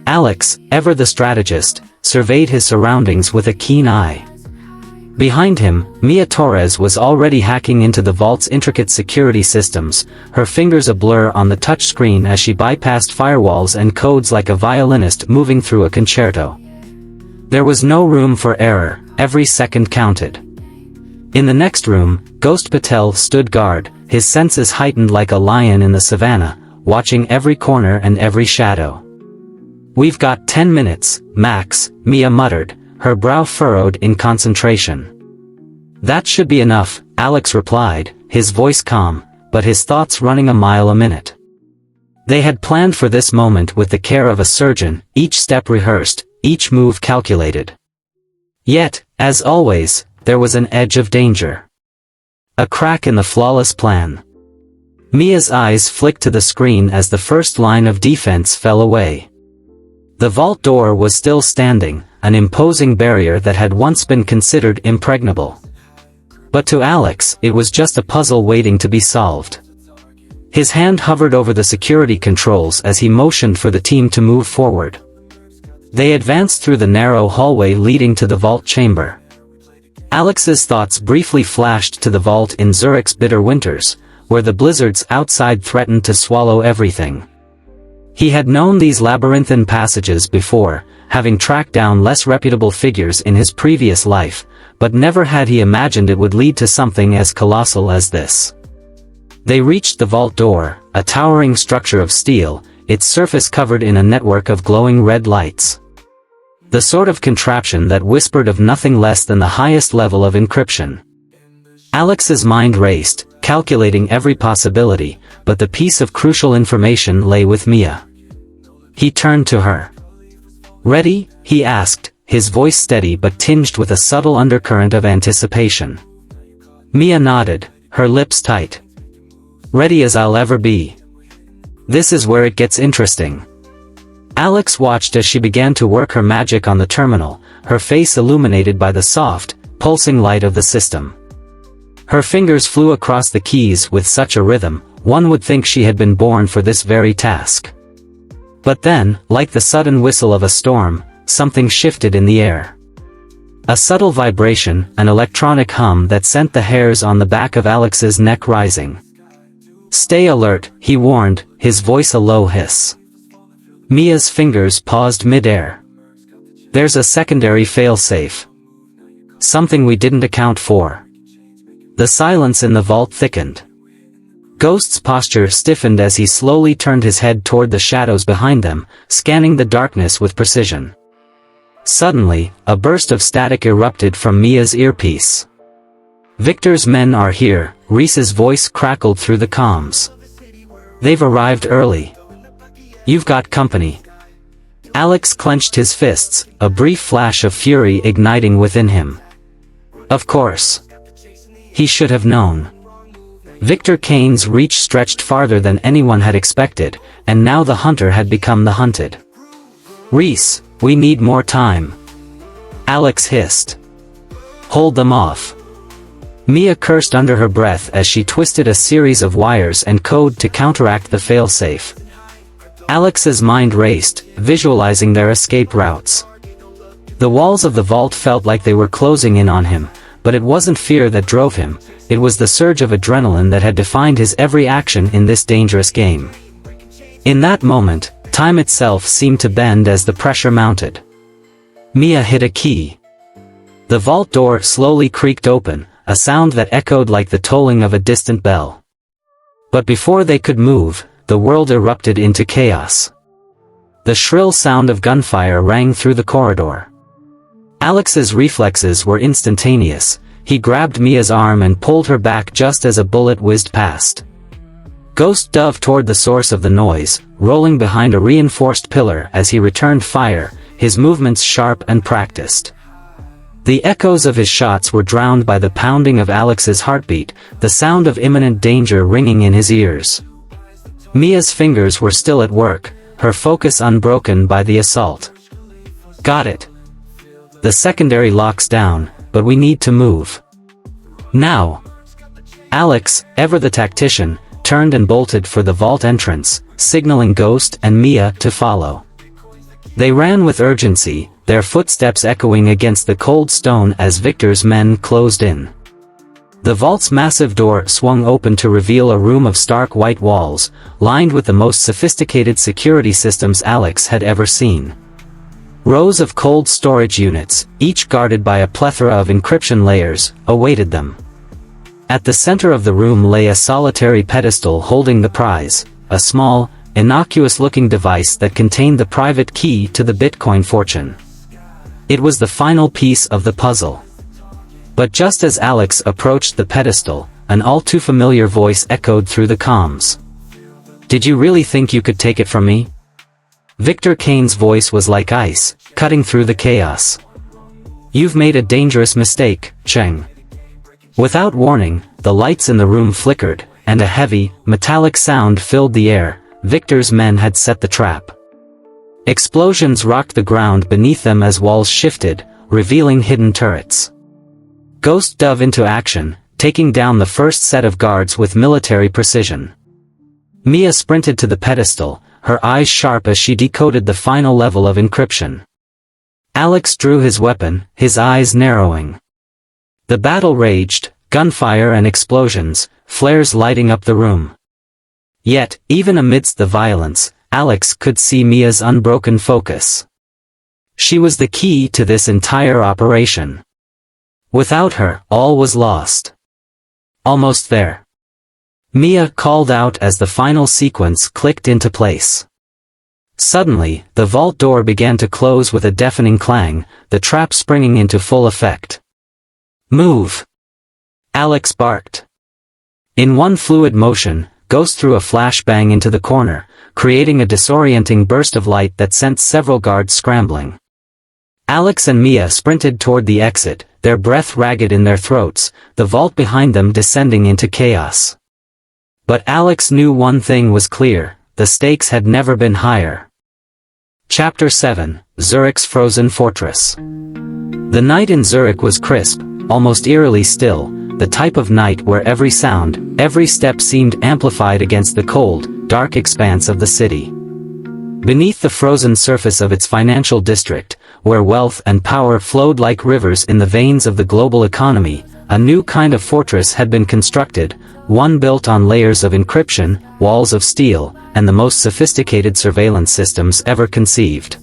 Alex, ever the strategist, surveyed his surroundings with a keen eye. Behind him, Mia Torres was already hacking into the vault's intricate security systems, her fingers a blur on the touchscreen as she bypassed firewalls and codes like a violinist moving through a concerto. There was no room for error, every second counted. In the next room, Ghost Patel stood guard, his senses heightened like a lion in the savannah, watching every corner and every shadow. We've got 10 minutes, max, Mia muttered, her brow furrowed in concentration. That should be enough, Alex replied, his voice calm, but his thoughts running a mile a minute. They had planned for this moment with the care of a surgeon, each step rehearsed, each move calculated. Yet, as always, there was an edge of danger. A crack in the flawless plan. Mia's eyes flicked to the screen as the first line of defense fell away. The vault door was still standing, an imposing barrier that had once been considered impregnable. But to Alex, it was just a puzzle waiting to be solved. His hand hovered over the security controls as he motioned for the team to move forward. They advanced through the narrow hallway leading to the vault chamber. Alex's thoughts briefly flashed to the vault in Zurich's bitter winters, where the blizzards outside threatened to swallow everything. He had known these labyrinthine passages before, having tracked down less reputable figures in his previous life, but never had he imagined it would lead to something as colossal as this. They reached the vault door, a towering structure of steel, its surface covered in a network of glowing red lights. The sort of contraption that whispered of nothing less than the highest level of encryption. Alex's mind raced, calculating every possibility, but the piece of crucial information lay with Mia. He turned to her. "Ready?" he asked, his voice steady but tinged with a subtle undercurrent of anticipation. Mia nodded, her lips tight. "Ready as I'll ever be. This is where it gets interesting." Alex watched as she began to work her magic on the terminal, her face illuminated by the soft, pulsing light of the system. Her fingers flew across the keys with such a rhythm, one would think she had been born for this very task. But then, like the sudden whistle of a storm, something shifted in the air. A subtle vibration, an electronic hum that sent the hairs on the back of Alex's neck rising. "Stay alert," he warned, his voice a low hiss. Mia's fingers paused mid-air. "There's a secondary failsafe. Something we didn't account for." The silence in the vault thickened. Ghost's posture stiffened as he slowly turned his head toward the shadows behind them, scanning the darkness with precision. Suddenly, a burst of static erupted from Mia's earpiece. "Victor's men are here," Reese's voice crackled through the comms. "They've arrived early. You've got company." Alex clenched his fists, a brief flash of fury igniting within him. Of course. He should have known. Victor Kane's reach stretched farther than anyone had expected, and now the hunter had become the hunted. "Reese, we need more time," Alex hissed. "Hold them off." Mia cursed under her breath as she twisted a series of wires and code to counteract the failsafe. Alex's mind raced, visualizing their escape routes. The walls of the vault felt like they were closing in on him, but it wasn't fear that drove him, it was the surge of adrenaline that had defined his every action in this dangerous game. In that moment, time itself seemed to bend as the pressure mounted. Mia hit a key. The vault door slowly creaked open, a sound that echoed like the tolling of a distant bell. But before they could move, the world erupted into chaos. The shrill sound of gunfire rang through the corridor. Alex's reflexes were instantaneous. He grabbed Mia's arm and pulled her back just as a bullet whizzed past. Ghost dove toward the source of the noise, rolling behind a reinforced pillar as he returned fire, his movements sharp and practiced. The echoes of his shots were drowned by the pounding of Alex's heartbeat, the sound of imminent danger ringing in his ears. Mia's fingers were still at work, her focus unbroken by the assault. "Got it. The secondary locks down, but we need to move. Now." Alex, ever the tactician, turned and bolted for the vault entrance, signaling Ghost and Mia to follow. They ran with urgency, their footsteps echoing against the cold stone as Victor's men closed in. The vault's massive door swung open to reveal a room of stark white walls, lined with the most sophisticated security systems Alex had ever seen. Rows of cold storage units, each guarded by a plethora of encryption layers, awaited them. At the center of the room lay a solitary pedestal holding the prize, a small, innocuous-looking device that contained the private key to the Bitcoin fortune. It was the final piece of the puzzle. But just as Alex approached the pedestal, an all-too-familiar voice echoed through the comms. "Did you really think you could take it from me?" Victor Kane's voice was like ice, cutting through the chaos. "You've made a dangerous mistake, Cheng." Without warning, the lights in the room flickered, and a heavy, metallic sound filled the air. Victor's men had set the trap. Explosions rocked the ground beneath them as walls shifted, revealing hidden turrets. Ghost dove into action, taking down the first set of guards with military precision. Mia sprinted to the pedestal, her eyes sharp as she decoded the final level of encryption. Alex drew his weapon, his eyes narrowing. The battle raged, gunfire and explosions, flares lighting up the room. Yet, even amidst the violence, Alex could see Mia's unbroken focus. She was the key to this entire operation. Without her, all was lost. "Almost there," Mia called out as the final sequence clicked into place. Suddenly, the vault door began to close with a deafening clang, the trap springing into full effect. "Move!" Alex barked. In one fluid motion, Ghost threw a flashbang into the corner, creating a disorienting burst of light that sent several guards scrambling. Alex and Mia sprinted toward the exit, their breath ragged in their throats, the vault behind them descending into chaos. But Alex knew one thing was clear: the stakes had never been higher. Chapter 7: Zurich's Frozen Fortress. The night in Zurich was crisp, almost eerily still, the type of night where every sound, every step seemed amplified against the cold, dark expanse of the city. Beneath the frozen surface of its financial district, where wealth and power flowed like rivers in the veins of the global economy, a new kind of fortress had been constructed, one built on layers of encryption, walls of steel, and the most sophisticated surveillance systems ever conceived.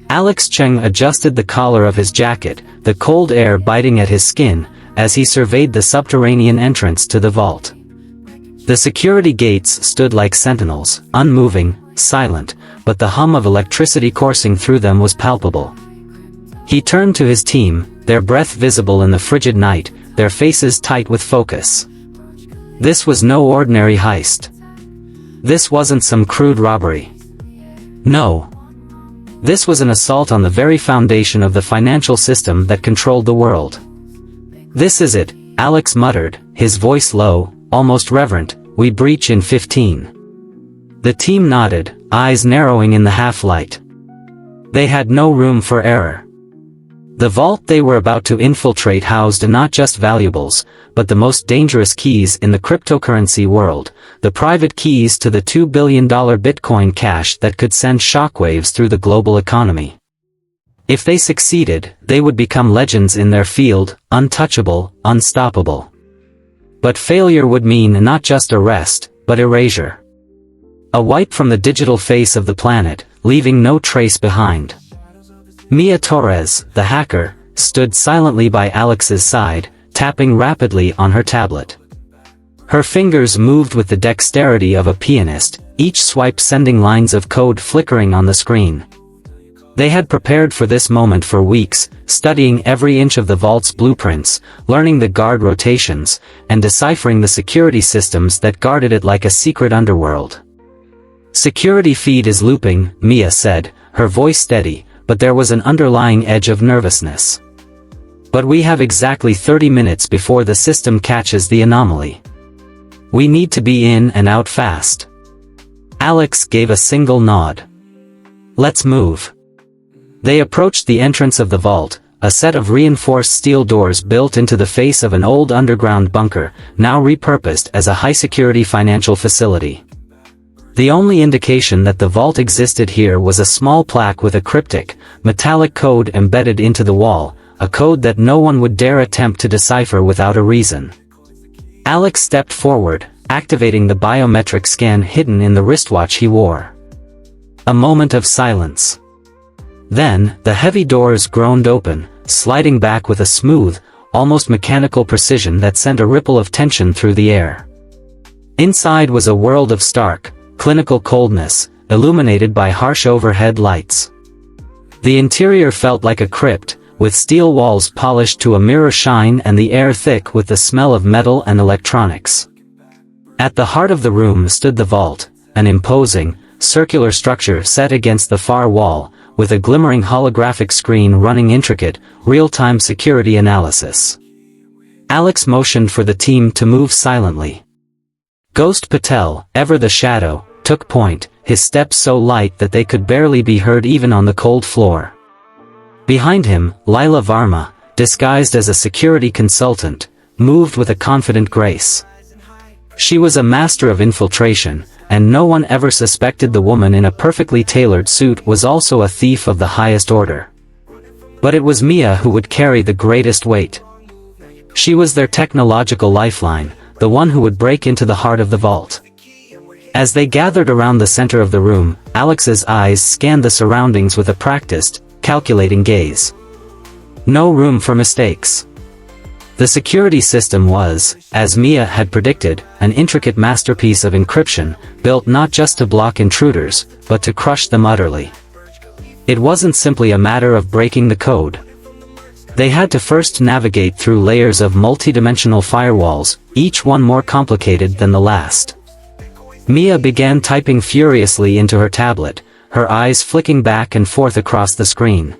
Alex Cheng adjusted the collar of his jacket, the cold air biting at his skin, as he surveyed the subterranean entrance to the vault. The security gates stood like sentinels, unmoving, silent, but the hum of electricity coursing through them was palpable. He turned to his team, their breath visible in the frigid night, their faces tight with focus. This was no ordinary heist. This wasn't some crude robbery. No. This was an assault on the very foundation of the financial system that controlled the world. "This is it," Alex muttered, his voice low, almost reverent. "We breach in 15. The team nodded, eyes narrowing in the half-light. They had no room for error. The vault they were about to infiltrate housed not just valuables, but the most dangerous keys in the cryptocurrency world, the private keys to the $2 billion Bitcoin cash that could send shockwaves through the global economy. If they succeeded, they would become legends in their field, untouchable, unstoppable. But failure would mean not just arrest, but erasure. A wipe from the digital face of the planet, leaving no trace behind. Mia Torres, the hacker, stood silently by Alex's side, tapping rapidly on her tablet. Her fingers moved with the dexterity of a pianist, each swipe sending lines of code flickering on the screen. They had prepared for this moment for weeks, studying every inch of the vault's blueprints, learning the guard rotations, and deciphering the security systems that guarded it like a secret underworld. "Security feed is looping," Mia said, her voice steady, but there was an underlying edge of nervousness. "But we have exactly 30 minutes before the system catches the anomaly. We need to be in and out fast." Alex gave a single nod. "Let's move." They approached the entrance of the vault, a set of reinforced steel doors built into the face of an old underground bunker, now repurposed as a high-security financial facility. The only indication that the vault existed here was a small plaque with a cryptic, metallic code embedded into the wall, a code that no one would dare attempt to decipher without a reason. Alex stepped forward, activating the biometric scan hidden in the wristwatch he wore. A moment of silence. Then, the heavy doors groaned open, sliding back with a smooth, almost mechanical precision that sent a ripple of tension through the air. Inside was a world of stark, clinical coldness, illuminated by harsh overhead lights. The interior felt like a crypt, with steel walls polished to a mirror shine and the air thick with the smell of metal and electronics. At the heart of the room stood the vault, an imposing, circular structure set against the far wall, with a glimmering holographic screen running intricate, real-time security analysis. Alex motioned for the team to move silently. Ghost Patel, ever the shadow, took point, his steps so light that they could barely be heard even on the cold floor. Behind him, Lila Varma, disguised as a security consultant, moved with a confident grace. She was a master of infiltration, and no one ever suspected the woman in a perfectly tailored suit was also a thief of the highest order. But it was Mia who would carry the greatest weight. She was their technological lifeline, the one who would break into the heart of the vault. As they gathered around the center of the room, Alex's eyes scanned the surroundings with a practiced, calculating gaze. No room for mistakes. The security system was, as Mia had predicted, an intricate masterpiece of encryption, built not just to block intruders, but to crush them utterly. It wasn't simply a matter of breaking the code. They had to first navigate through layers of multidimensional firewalls, each one more complicated than the last. Mia began typing furiously into her tablet, her eyes flicking back and forth across the screen.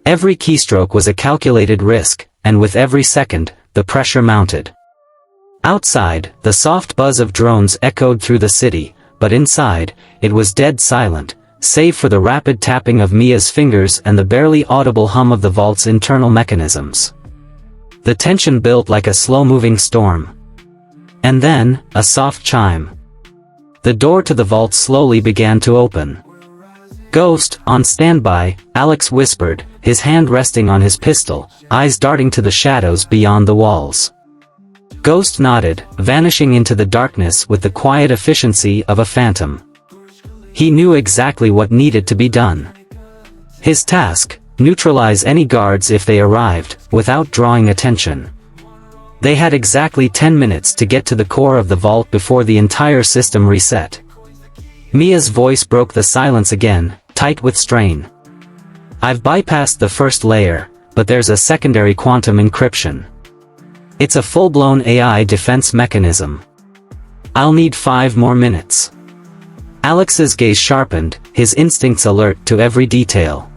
Every keystroke was a calculated risk, and with every second, the pressure mounted. Outside, the soft buzz of drones echoed through the city, but inside, it was dead silent, save for the rapid tapping of Mia's fingers and the barely audible hum of the vault's internal mechanisms. The tension built like a slow-moving storm. And then, a soft chime. The door to the vault slowly began to open. "Ghost, on standby," Alex whispered, his hand resting on his pistol, eyes darting to the shadows beyond the walls. Ghost nodded, vanishing into the darkness with the quiet efficiency of a phantom. He knew exactly what needed to be done. His task: neutralize any guards if they arrived, without drawing attention. They had exactly 10 minutes to get to the core of the vault before the entire system reset. Mia's voice broke the silence again, tight with strain. "I've bypassed the first layer, but there's a secondary quantum encryption. It's a full-blown AI defense mechanism. I'll need 5 more minutes." Alex's gaze sharpened, his instincts alert to every detail.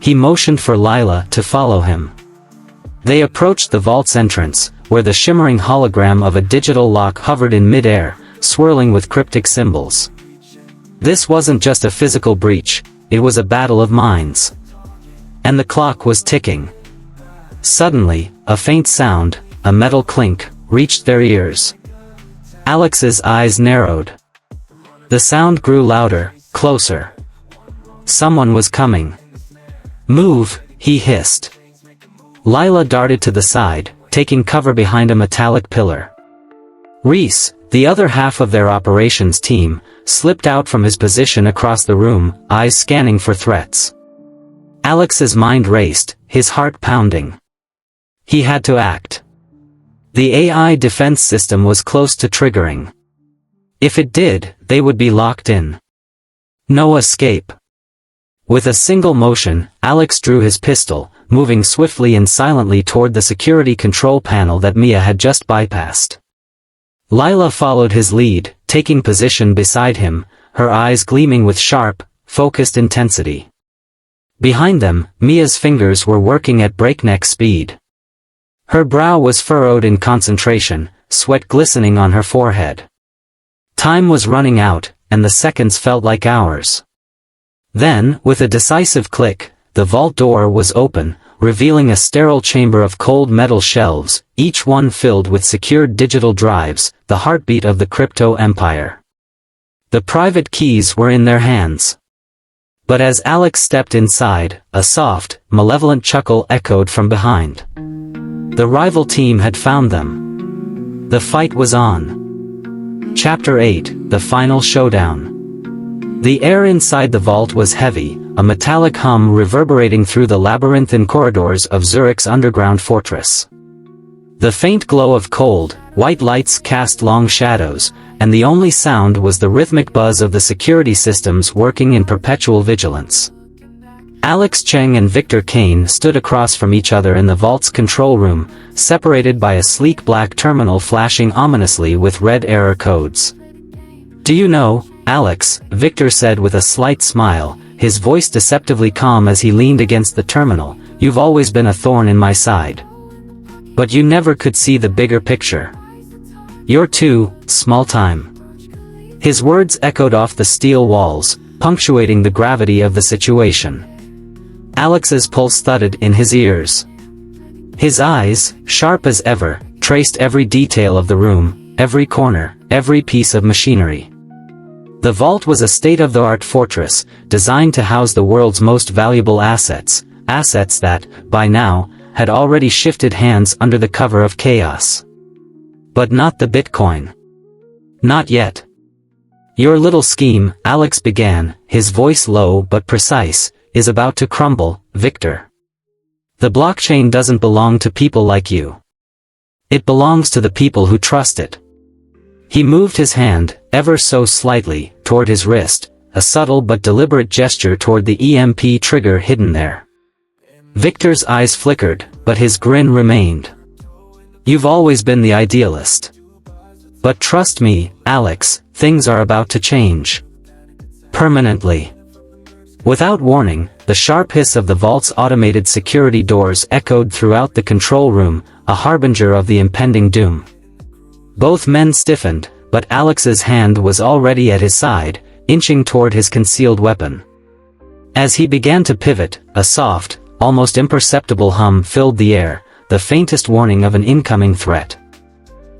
He motioned for Lila to follow him. They approached the vault's entrance, where the shimmering hologram of a digital lock hovered in mid-air, swirling with cryptic symbols. This wasn't just a physical breach, it was a battle of minds. And the clock was ticking. Suddenly, a faint sound, a metal clink, reached their ears. Alex's eyes narrowed. The sound grew louder, closer. Someone was coming. "Move," he hissed. Lila darted to the side, taking cover behind a metallic pillar. Reese, the other half of their operations team, slipped out from his position across the room, eyes scanning for threats. Alex's mind raced, his heart pounding. He had to act. The AI defense system was close to triggering. If it did, they would be locked in. No escape. With a single motion, Alex drew his pistol, moving swiftly and silently toward the security control panel that Mia had just bypassed. Lila followed his lead, taking position beside him, her eyes gleaming with sharp, focused intensity. Behind them, Mia's fingers were working at breakneck speed. Her brow was furrowed in concentration, sweat glistening on her forehead. Time was running out, and the seconds felt like hours. Then, with a decisive click, the vault door was open, revealing a sterile chamber of cold metal shelves, each one filled with secured digital drives, the heartbeat of the crypto empire. The private keys were in their hands. But as Alex stepped inside, a soft, malevolent chuckle echoed from behind. The rival team had found them. The fight was on. Chapter 8, The Final Showdown. The air inside the vault was heavy, a metallic hum reverberating through the labyrinthine corridors of Zurich's underground fortress. The faint glow of cold, white lights cast long shadows, and the only sound was the rhythmic buzz of the security systems working in perpetual vigilance. Alex Cheng and Victor Kane stood across from each other in the vault's control room, separated by a sleek black terminal flashing ominously with red error codes. "Do you know, Alex," Victor said with a slight smile, his voice deceptively calm as he leaned against the terminal, "you've always been a thorn in my side. But you never could see the bigger picture. You're too small time." His words echoed off the steel walls, punctuating the gravity of the situation. Alex's pulse thudded in his ears. His eyes, sharp as ever, traced every detail of the room, every corner, every piece of machinery. The vault was a state-of-the-art fortress, designed to house the world's most valuable assets, assets that, by now, had already shifted hands under the cover of chaos. But not the Bitcoin. Not yet. "Your little scheme," Alex began, his voice low but precise, "is about to crumble, Victor. The blockchain doesn't belong to people like you. It belongs to the people who trust it." He moved his hand, ever so slightly, toward his wrist, a subtle but deliberate gesture toward the EMP trigger hidden there. Victor's eyes flickered, but his grin remained. "You've always been the idealist. But trust me, Alex, things are about to change. Permanently." Without warning, the sharp hiss of the vault's automated security doors echoed throughout the control room, a harbinger of the impending doom. Both men stiffened, but Alex's hand was already at his side, inching toward his concealed weapon. As he began to pivot, a soft, almost imperceptible hum filled the air, the faintest warning of an incoming threat.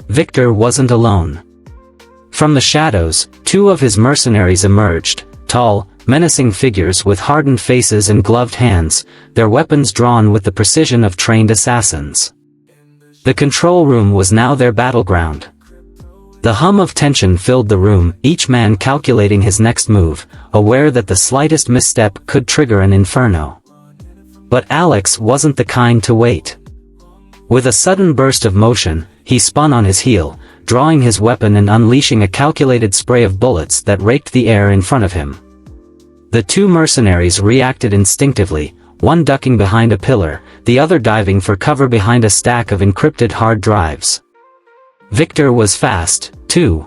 Victor wasn't alone. From the shadows, two of his mercenaries emerged, tall, menacing figures with hardened faces and gloved hands, their weapons drawn with the precision of trained assassins. The control room was now their battleground. The hum of tension filled the room, each man calculating his next move, aware that the slightest misstep could trigger an inferno. But Alex wasn't the kind to wait. With a sudden burst of motion, he spun on his heel, drawing his weapon and unleashing a calculated spray of bullets that raked the air in front of him. The two mercenaries reacted instinctively, one ducking behind a pillar, the other diving for cover behind a stack of encrypted hard drives. Victor was fast, too.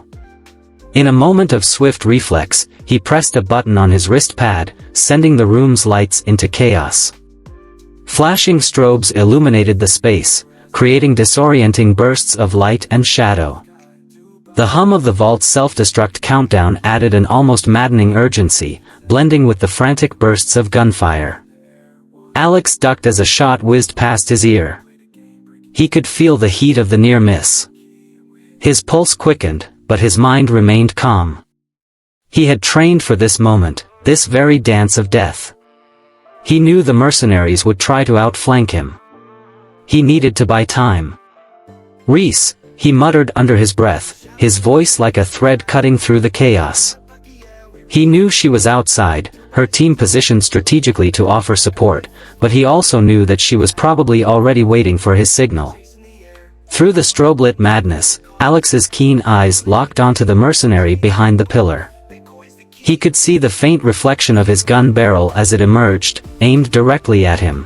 In a moment of swift reflex, he pressed a button on his wrist pad, sending the room's lights into chaos. Flashing strobes illuminated the space, creating disorienting bursts of light and shadow. The hum of the vault's self-destruct countdown added an almost maddening urgency, blending with the frantic bursts of gunfire. Alex ducked as a shot whizzed past his ear. He could feel the heat of the near miss. His pulse quickened, but his mind remained calm. He had trained for this moment, this very dance of death. He knew the mercenaries would try to outflank him. He needed to buy time. "Reese," he muttered under his breath, his voice like a thread cutting through the chaos. He knew she was outside, her team positioned strategically to offer support, but he also knew that she was probably already waiting for his signal. Through the strobe-lit madness, Alex's keen eyes locked onto the mercenary behind the pillar. He could see the faint reflection of his gun barrel as it emerged, aimed directly at him.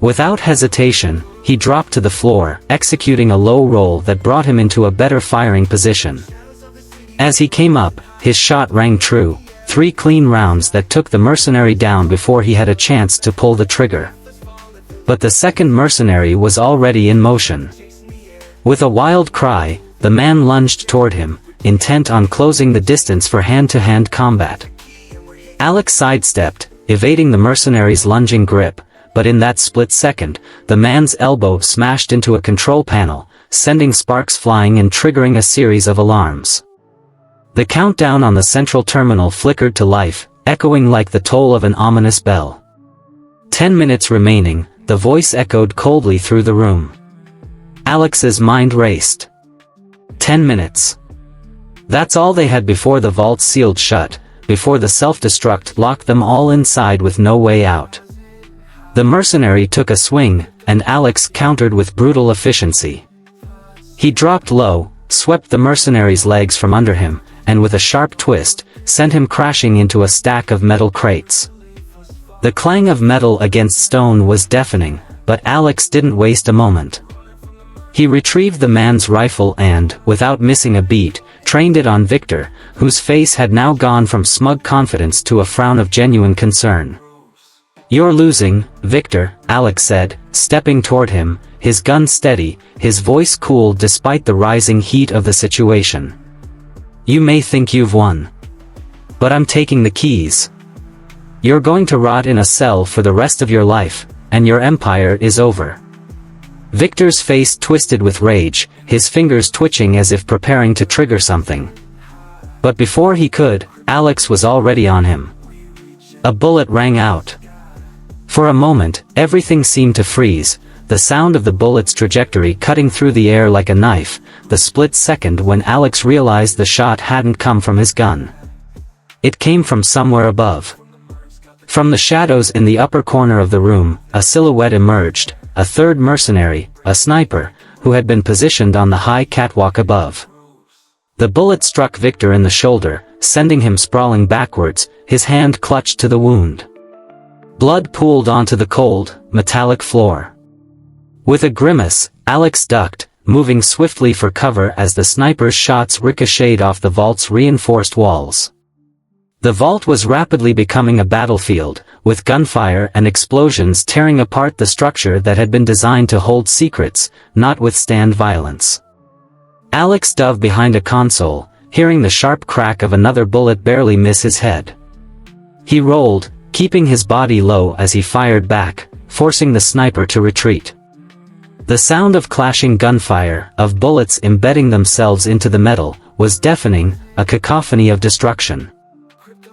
Without hesitation, he dropped to the floor, executing a low roll that brought him into a better firing position. As he came up, his shot rang true, 3 clean rounds that took the mercenary down before he had a chance to pull the trigger. But the second mercenary was already in motion. With a wild cry, the man lunged toward him, intent on closing the distance for hand-to-hand combat. Alex sidestepped, evading the mercenary's lunging grip, but in that split second, the man's elbow smashed into a control panel, sending sparks flying and triggering a series of alarms. The countdown on the central terminal flickered to life, echoing like the toll of an ominous bell. 10 minutes remaining, the voice echoed coldly through the room. Alex's mind raced. 10 minutes. That's all they had before the vault sealed shut, before the self-destruct locked them all inside with no way out. The mercenary took a swing, and Alex countered with brutal efficiency. He dropped low, swept the mercenary's legs from under him, and with a sharp twist, sent him crashing into a stack of metal crates. The clang of metal against stone was deafening, but Alex didn't waste a moment. He retrieved the man's rifle and, without missing a beat, trained it on Victor, whose face had now gone from smug confidence to a frown of genuine concern. "You're losing, Victor," Alex said, stepping toward him, his gun steady, his voice cool despite the rising heat of the situation. "You may think you've won. But I'm taking the keys. You're going to rot in a cell for the rest of your life, and your empire is over." Victor's face twisted with rage, his fingers twitching as if preparing to trigger something. But before he could, Alex was already on him. A bullet rang out. For a moment, everything seemed to freeze, the sound of the bullet's trajectory cutting through the air like a knife, the split second when Alex realized the shot hadn't come from his gun. It came from somewhere above. From the shadows in the upper corner of the room, a silhouette emerged, a third mercenary, a sniper, who had been positioned on the high catwalk above. The bullet struck Victor in the shoulder, sending him sprawling backwards, his hand clutched to the wound. Blood pooled onto the cold, metallic floor. With a grimace, Alex ducked, moving swiftly for cover as the sniper's shots ricocheted off the vault's reinforced walls. The vault was rapidly becoming a battlefield, with gunfire and explosions tearing apart the structure that had been designed to hold secrets, not withstand violence. Alex dove behind a console, hearing the sharp crack of another bullet barely miss his head. He rolled, keeping his body low as he fired back, forcing the sniper to retreat. The sound of clashing gunfire, of bullets embedding themselves into the metal, was deafening, a cacophony of destruction.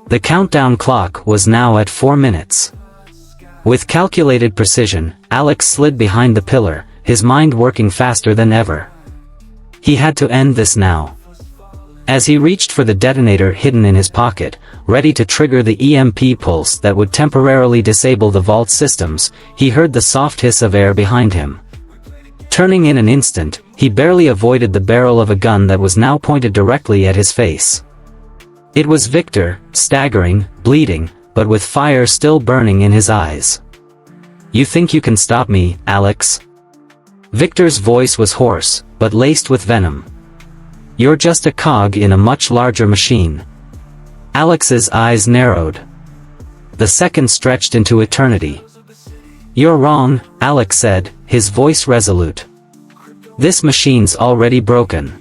The countdown clock was now at 4 minutes. With calculated precision, Alex slid behind the pillar, his mind working faster than ever. He had to end this now. As he reached for the detonator hidden in his pocket, ready to trigger the EMP pulse that would temporarily disable the vault systems, he heard the soft hiss of air behind him. Turning in an instant, he barely avoided the barrel of a gun that was now pointed directly at his face. It was Victor, staggering, bleeding, but with fire still burning in his eyes. "You think you can stop me, Alex?" Victor's voice was hoarse, but laced with venom. "You're just a cog in a much larger machine." Alex's eyes narrowed. The seconds stretched into eternity. "You're wrong," Alex said, his voice resolute. "This machine's already broken."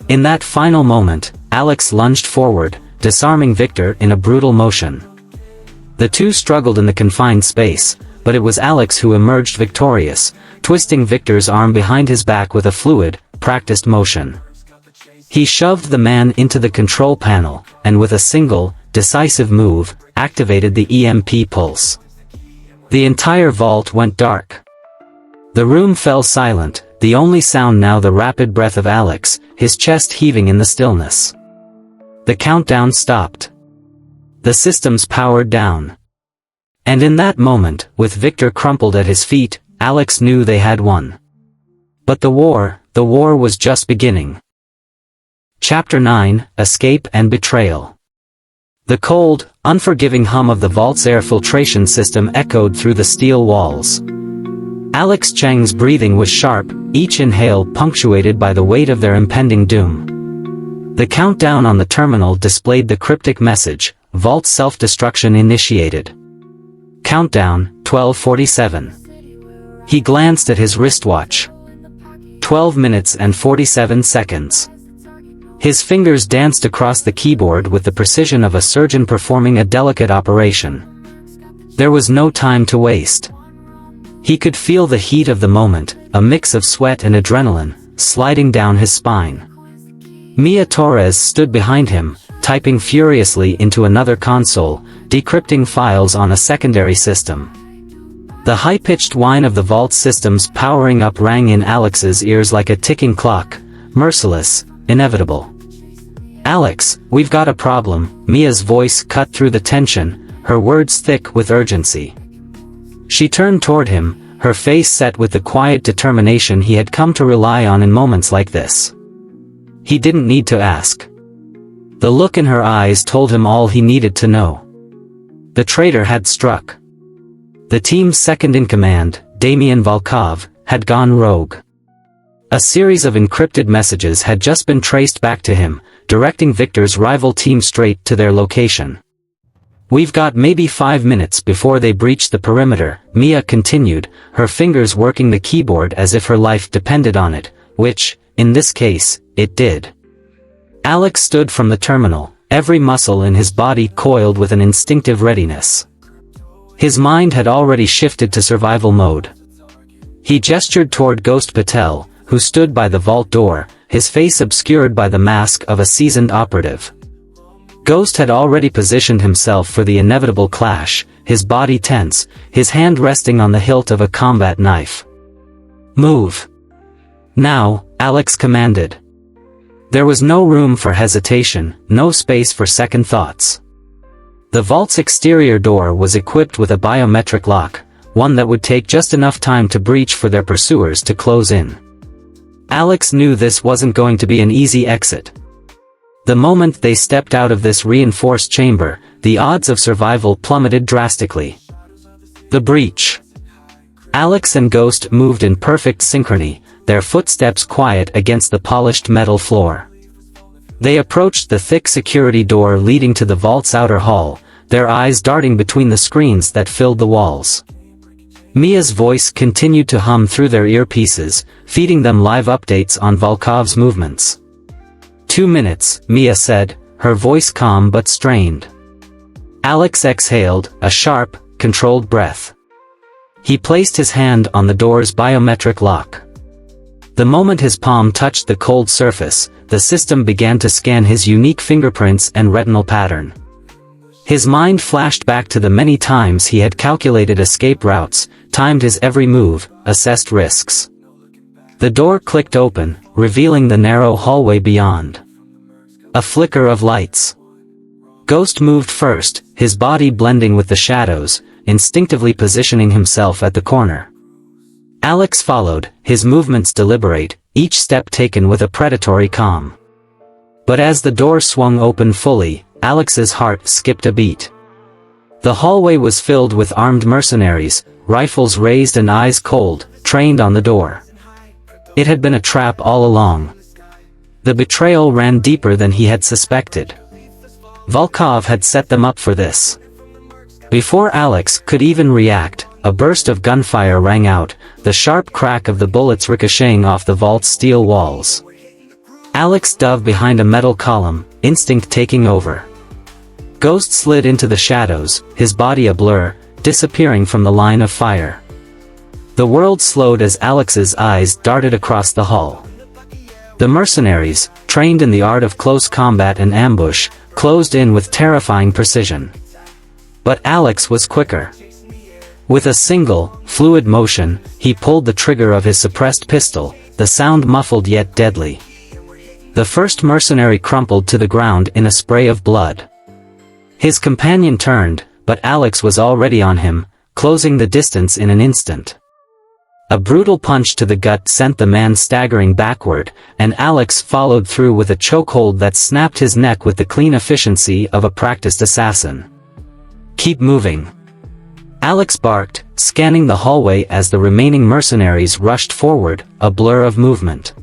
In that final moment, Alex lunged forward, disarming Victor in a brutal motion. The two struggled in the confined space, but it was Alex who emerged victorious, twisting Victor's arm behind his back with a fluid, practiced motion. He shoved the man into the control panel, and with a single, decisive move, activated the EMP pulse. The entire vault went dark. The room fell silent, the only sound now the rapid breath of Alex, his chest heaving in the stillness. The countdown stopped. The systems powered down. And in that moment, with Victor crumpled at his feet, Alex knew they had won. But the war was just beginning. Chapter 9, Escape and Betrayal. The cold, unforgiving hum of the vault's air filtration system echoed through the steel walls. Alex Cheng's breathing was sharp, each inhale punctuated by the weight of their impending doom. The countdown on the terminal displayed the cryptic message, "Vault self-destruction initiated." Countdown, 12:47. He glanced at his wristwatch. 12 minutes and 47 seconds. His fingers danced across the keyboard with the precision of a surgeon performing a delicate operation. There was no time to waste. He could feel the heat of the moment, a mix of sweat and adrenaline, sliding down his spine. Mia Torres stood behind him, typing furiously into another console, decrypting files on a secondary system. The high-pitched whine of the vault systems powering up rang in Alex's ears like a ticking clock, merciless, inevitable. "Alex, we've got a problem," Mia's voice cut through the tension, her words thick with urgency. She turned toward him, her face set with the quiet determination he had come to rely on in moments like this. He didn't need to ask. The look in her eyes told him all he needed to know. The traitor had struck. The team's second-in-command, Damian Volkov, had gone rogue. A series of encrypted messages had just been traced back to him, directing Victor's rival team straight to their location. "We've got maybe 5 minutes before they breach the perimeter," Mia continued, her fingers working the keyboard as if her life depended on it, which, in this case, it did. Alex stood from the terminal, every muscle in his body coiled with an instinctive readiness. His mind had already shifted to survival mode. He gestured toward Ghost Patel, who stood by the vault door, his face obscured by the mask of a seasoned operative. Ghost had already positioned himself for the inevitable clash, his body tense, his hand resting on the hilt of a combat knife. "Move. Now," Alex commanded. There was no room for hesitation, no space for second thoughts. The vault's exterior door was equipped with a biometric lock, one that would take just enough time to breach for their pursuers to close in. Alex knew this wasn't going to be an easy exit. The moment they stepped out of this reinforced chamber, the odds of survival plummeted drastically. The breach. Alex and Ghost moved in perfect synchrony, their footsteps quiet against the polished metal floor. They approached the thick security door leading to the vault's outer hall, their eyes darting between the screens that filled the walls. Mia's voice continued to hum through their earpieces, feeding them live updates on Volkov's movements. 2 minutes, Mia said, her voice calm but strained. Alex exhaled, a sharp, controlled breath. He placed his hand on the door's biometric lock. The moment his palm touched the cold surface, the system began to scan his unique fingerprints and retinal pattern. His mind flashed back to the many times he had calculated escape routes, timed his every move, assessed risks. The door clicked open, revealing the narrow hallway beyond. A flicker of lights. Ghost moved first, his body blending with the shadows, instinctively positioning himself at the corner. Alex followed, his movements deliberate, each step taken with a predatory calm. But as the door swung open fully, Alex's heart skipped a beat. The hallway was filled with armed mercenaries, rifles raised and eyes cold, trained on the door. It had been a trap all along. The betrayal ran deeper than he had suspected. Volkov had set them up for this. Before Alex could even react, a burst of gunfire rang out, the sharp crack of the bullets ricocheting off the vault's steel walls. Alex dove behind a metal column, instinct taking over. Ghost slid into the shadows, his body a blur, disappearing from the line of fire. The world slowed as Alex's eyes darted across the hall. The mercenaries, trained in the art of close combat and ambush, closed in with terrifying precision. But Alex was quicker. With a single, fluid motion, he pulled the trigger of his suppressed pistol, the sound muffled yet deadly. The first mercenary crumpled to the ground in a spray of blood. His companion turned, but Alex was already on him, closing the distance in an instant. A brutal punch to the gut sent the man staggering backward, and Alex followed through with a chokehold that snapped his neck with the clean efficiency of a practiced assassin. "Keep moving." Alex barked, scanning the hallway as the remaining mercenaries rushed forward, a blur of movement.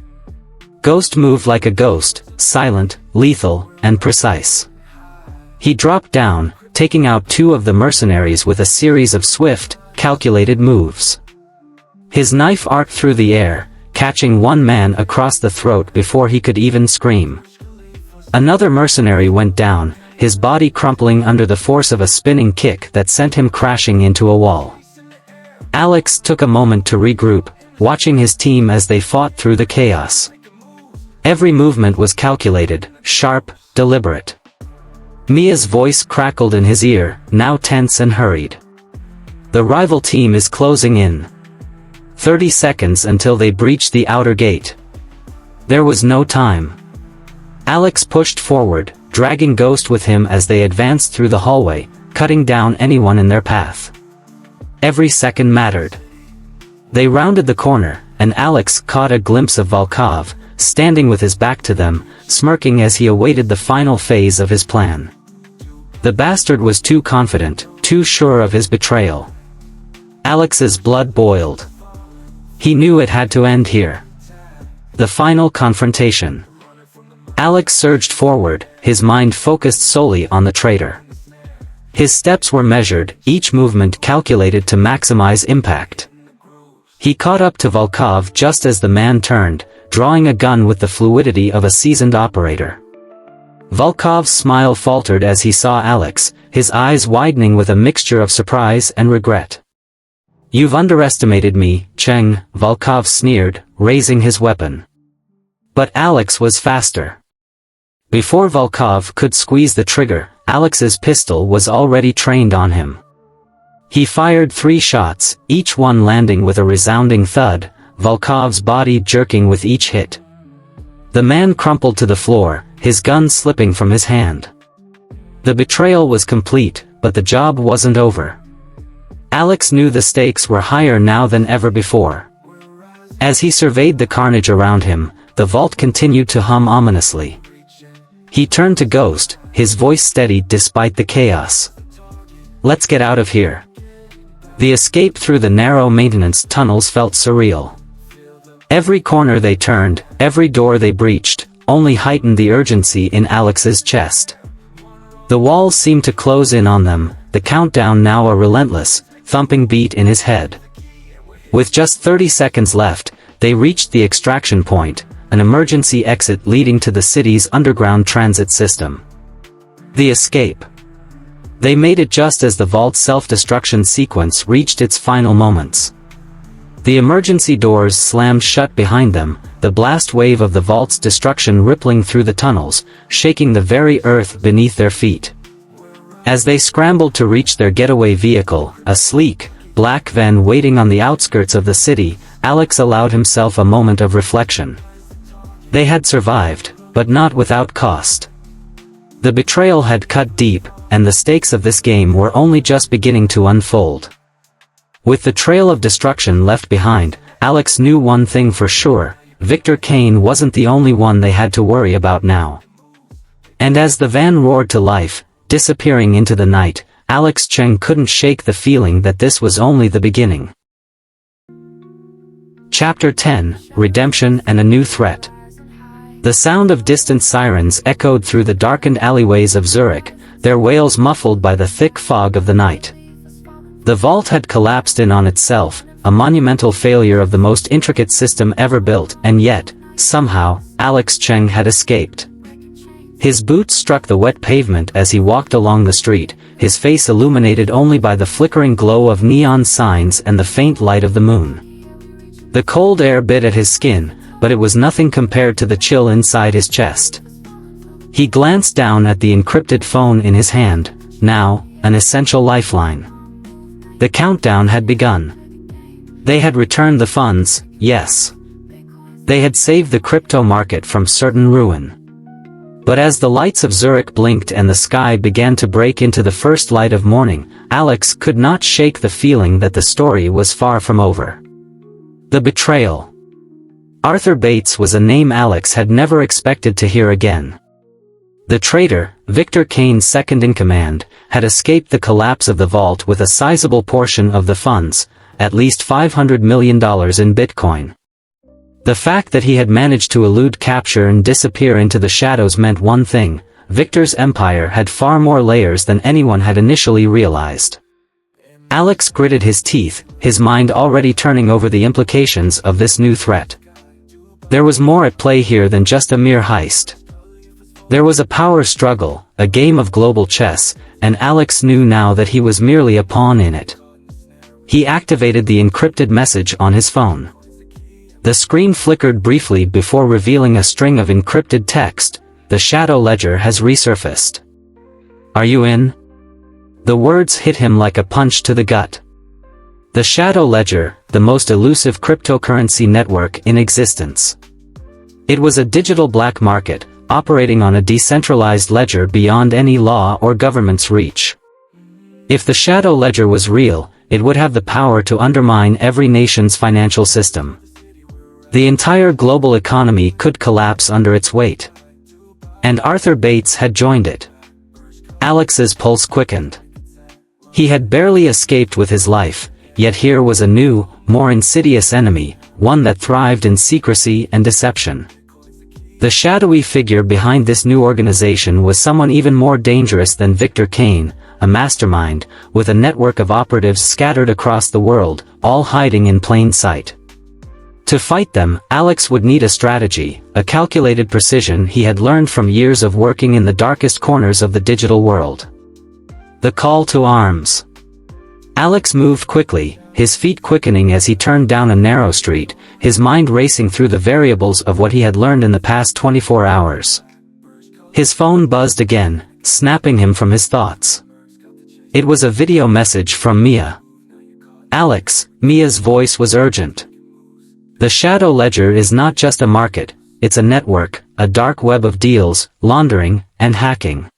Ghost moved like a ghost, silent, lethal, and precise. He dropped down, taking out 2 of the mercenaries with a series of swift, calculated moves. His knife arced through the air, catching one man across the throat before he could even scream. Another mercenary went down, his body crumpling under the force of a spinning kick that sent him crashing into a wall. Alex took a moment to regroup, watching his team as they fought through the chaos. Every movement was calculated, sharp, deliberate. Mia's voice crackled in his ear, now tense and hurried. "The rival team is closing in. 30 seconds until they breach the outer gate." There was no time. Alex pushed forward, dragging Ghost with him as they advanced through the hallway, cutting down anyone in their path. Every second mattered. They rounded the corner, and Alex caught a glimpse of Volkov, standing with his back to them, smirking as he awaited the final phase of his plan. The bastard was too confident, too sure of his betrayal. Alex's blood boiled. He knew it had to end here. The final confrontation. Alex surged forward, his mind focused solely on the traitor. His steps were measured, each movement calculated to maximize impact. He caught up to Volkov just as the man turned, drawing a gun with the fluidity of a seasoned operator. Volkov's smile faltered as he saw Alex, his eyes widening with a mixture of surprise and regret. "You've underestimated me, Cheng," Volkov sneered, raising his weapon. But Alex was faster. Before Volkov could squeeze the trigger, Alex's pistol was already trained on him. He fired 3 shots, each one landing with a resounding thud, Volkov's body jerking with each hit. The man crumpled to the floor, his gun slipping from his hand. The betrayal was complete, but the job wasn't over. Alex knew the stakes were higher now than ever before. As he surveyed the carnage around him, the vault continued to hum ominously. He turned to Ghost, his voice steady despite the chaos. "Let's get out of here." The escape through the narrow maintenance tunnels felt surreal. Every corner they turned, every door they breached, only heightened the urgency in Alex's chest. The walls seemed to close in on them, the countdown now a relentless, thumping beat in his head. With just 30 seconds left, they reached the extraction point, an emergency exit leading to the city's underground transit system. The escape. They made it just as the vault's self-destruction sequence reached its final moments. The emergency doors slammed shut behind them, the blast wave of the vault's destruction rippling through the tunnels, shaking the very earth beneath their feet. As they scrambled to reach their getaway vehicle, a sleek, black van waiting on the outskirts of the city, Alex allowed himself a moment of reflection. They had survived, but not without cost. The betrayal had cut deep, and the stakes of this game were only just beginning to unfold. With the trail of destruction left behind, Alex knew one thing for sure: Victor Kane wasn't the only one they had to worry about now. And as the van roared to life, disappearing into the night, Alex Cheng couldn't shake the feeling that this was only the beginning. Chapter 10: Redemption and a New Threat. The sound of distant sirens echoed through the darkened alleyways of Zurich, their wails muffled by the thick fog of the night. The vault had collapsed in on itself, a monumental failure of the most intricate system ever built, and yet, somehow, Alex Cheng had escaped. His boots struck the wet pavement as he walked along the street, his face illuminated only by the flickering glow of neon signs and the faint light of the moon. The cold air bit at his skin, but it was nothing compared to the chill inside his chest. He glanced down at the encrypted phone in his hand, now, an essential lifeline. The countdown had begun. They had returned the funds, yes. They had saved the crypto market from certain ruin. But as the lights of Zurich blinked and the sky began to break into the first light of morning, Alex could not shake the feeling that the story was far from over. The betrayal. Arthur Bates was a name Alex had never expected to hear again. The traitor, Victor Kane's second-in-command, had escaped the collapse of the vault with a sizable portion of the funds, at least $500 million in Bitcoin. The fact that he had managed to elude capture and disappear into the shadows meant one thing: Victor's empire had far more layers than anyone had initially realized. Alex gritted his teeth, his mind already turning over the implications of this new threat. There was more at play here than just a mere heist. There was a power struggle, a game of global chess, and Alex knew now that he was merely a pawn in it. He activated the encrypted message on his phone. The screen flickered briefly before revealing a string of encrypted text: "The shadow ledger has resurfaced. Are you in?" The words hit him like a punch to the gut. The shadow ledger, the most elusive cryptocurrency network in existence. It was a digital black market, operating on a decentralized ledger beyond any law or government's reach. If the shadow ledger was real, it would have the power to undermine every nation's financial system. The entire global economy could collapse under its weight. And Arthur Bates had joined it. Alex's pulse quickened. He had barely escaped with his life, yet here was a new, more insidious enemy, one that thrived in secrecy and deception. The shadowy figure behind this new organization was someone even more dangerous than Victor Kane, a mastermind, with a network of operatives scattered across the world, all hiding in plain sight. To fight them, Alex would need a strategy, a calculated precision he had learned from years of working in the darkest corners of the digital world. The call to arms. Alex moved quickly, his feet quickening as he turned down a narrow street, his mind racing through the variables of what he had learned in the past 24 hours. His phone buzzed again, snapping him from his thoughts. It was a video message from Mia. Alex, Mia's voice was urgent. The Shadow Ledger is not just a market, it's a network, a dark web of deals, laundering, and hacking.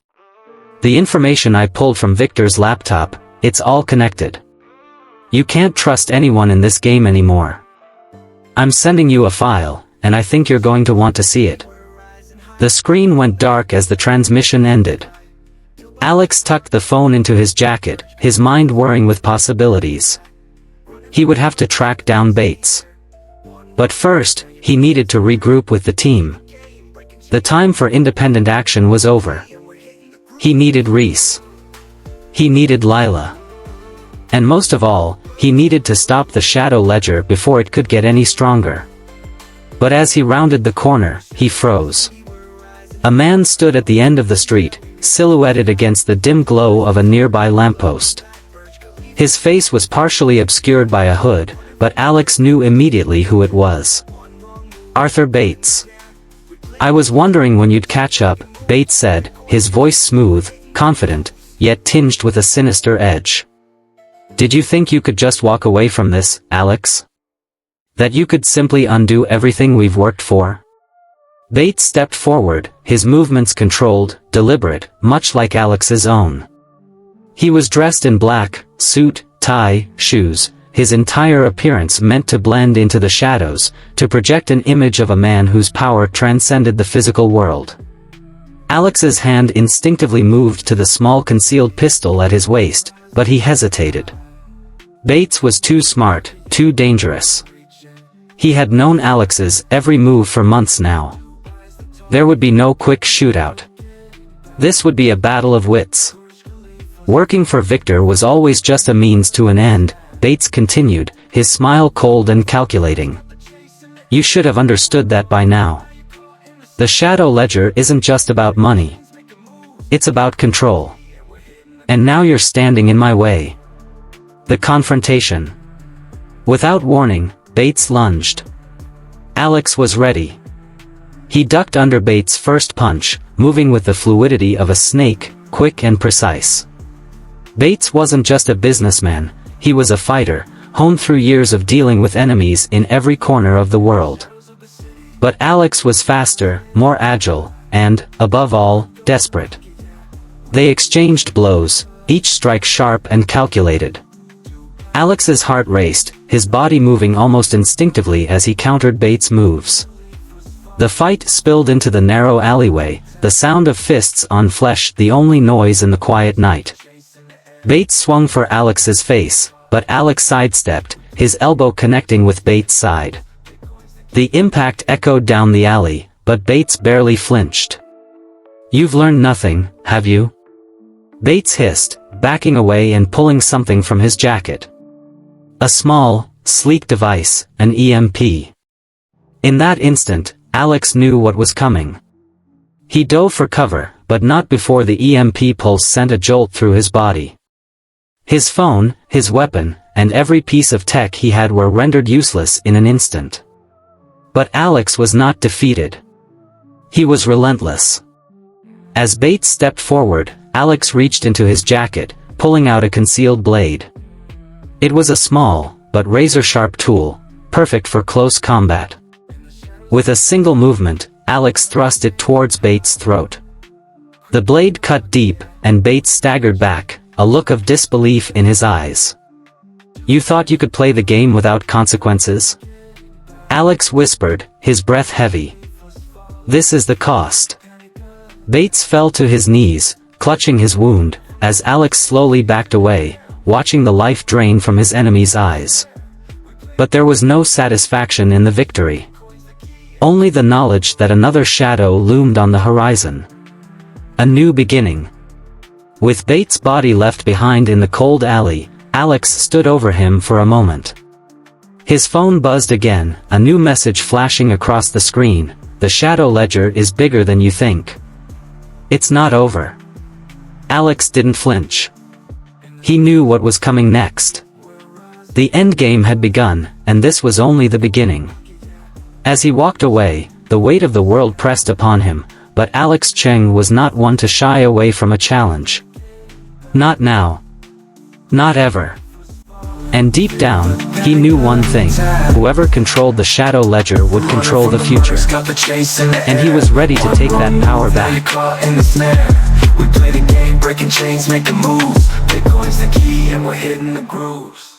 The information I pulled from Victor's laptop, it's all connected. You can't trust anyone in this game anymore. I'm sending you a file, and I think you're going to want to see it. The screen went dark as the transmission ended. Alex tucked the phone into his jacket, his mind whirring with possibilities. He would have to track down Bates. But first, he needed to regroup with the team. The time for independent action was over. He needed Reese. He needed Lila. And most of all, he needed to stop the Shadow Ledger before it could get any stronger. But as he rounded the corner, he froze. A man stood at the end of the street, silhouetted against the dim glow of a nearby lamppost. His face was partially obscured by a hood, but Alex knew immediately who it was. Arthur Bates. I was wondering when you'd catch up, Bates said, his voice smooth, confident, yet tinged with a sinister edge. Did you think you could just walk away from this, Alex? That you could simply undo everything we've worked for? Bates stepped forward, his movements controlled, deliberate, much like Alex's own. He was dressed in black, suit, tie, shoes, his entire appearance meant to blend into the shadows, to project an image of a man whose power transcended the physical world. Alex's hand instinctively moved to the small concealed pistol at his waist, but he hesitated. Bates was too smart, too dangerous. He had known Alex's every move for months now. There would be no quick shootout. This would be a battle of wits. Working for Victor was always just a means to an end, Bates continued, his smile cold and calculating. You should have understood that by now. The Shadow Ledger isn't just about money. It's about control. And now you're standing in my way. The confrontation. Without warning, Bates lunged. Alex was ready. He ducked under Bates' first punch, moving with the fluidity of a snake, quick and precise. Bates wasn't just a businessman, he was a fighter, honed through years of dealing with enemies in every corner of the world. But Alex was faster, more agile, and, above all, desperate. They exchanged blows, each strike sharp and calculated. Alex's heart raced, his body moving almost instinctively as he countered Bates' moves. The fight spilled into the narrow alleyway, the sound of fists on flesh the only noise in the quiet night. Bates swung for Alex's face, but Alex sidestepped, his elbow connecting with Bates' side. The impact echoed down the alley, but Bates barely flinched. You've learned nothing, have you? Bates hissed, backing away and pulling something from his jacket. A small, sleek device, an EMP. In that instant, Alex knew what was coming. He dove for cover, but not before the EMP pulse sent a jolt through his body. His phone, his weapon, and every piece of tech he had were rendered useless in an instant. But Alex was not defeated. He was relentless. As Bates stepped forward, Alex reached into his jacket, pulling out a concealed blade. It was a small, but razor-sharp tool, perfect for close combat. With a single movement, Alex thrust it towards Bates' throat. The blade cut deep, and Bates staggered back, a look of disbelief in his eyes. You thought you could play the game without consequences? Alex whispered, his breath heavy. This is the cost. Bates fell to his knees, clutching his wound, as Alex slowly backed away, watching the life drain from his enemy's eyes. But there was no satisfaction in the victory. Only the knowledge that another shadow loomed on the horizon. A new beginning. With Bates' body left behind in the cold alley, Alex stood over him for a moment. His phone buzzed again, a new message flashing across the screen. The shadow ledger is bigger than you think. It's not over. Alex didn't flinch. He knew what was coming next. The endgame had begun, and this was only the beginning. As he walked away, the weight of the world pressed upon him, but Alex Cheng was not one to shy away from a challenge. Not now. Not ever. And deep down, he knew one thing: whoever controlled the shadow ledger would control the future. And he was ready to take that power back. We play the game, breaking chains, make the moves. Bitcoin's the key and we're hitting the grooves.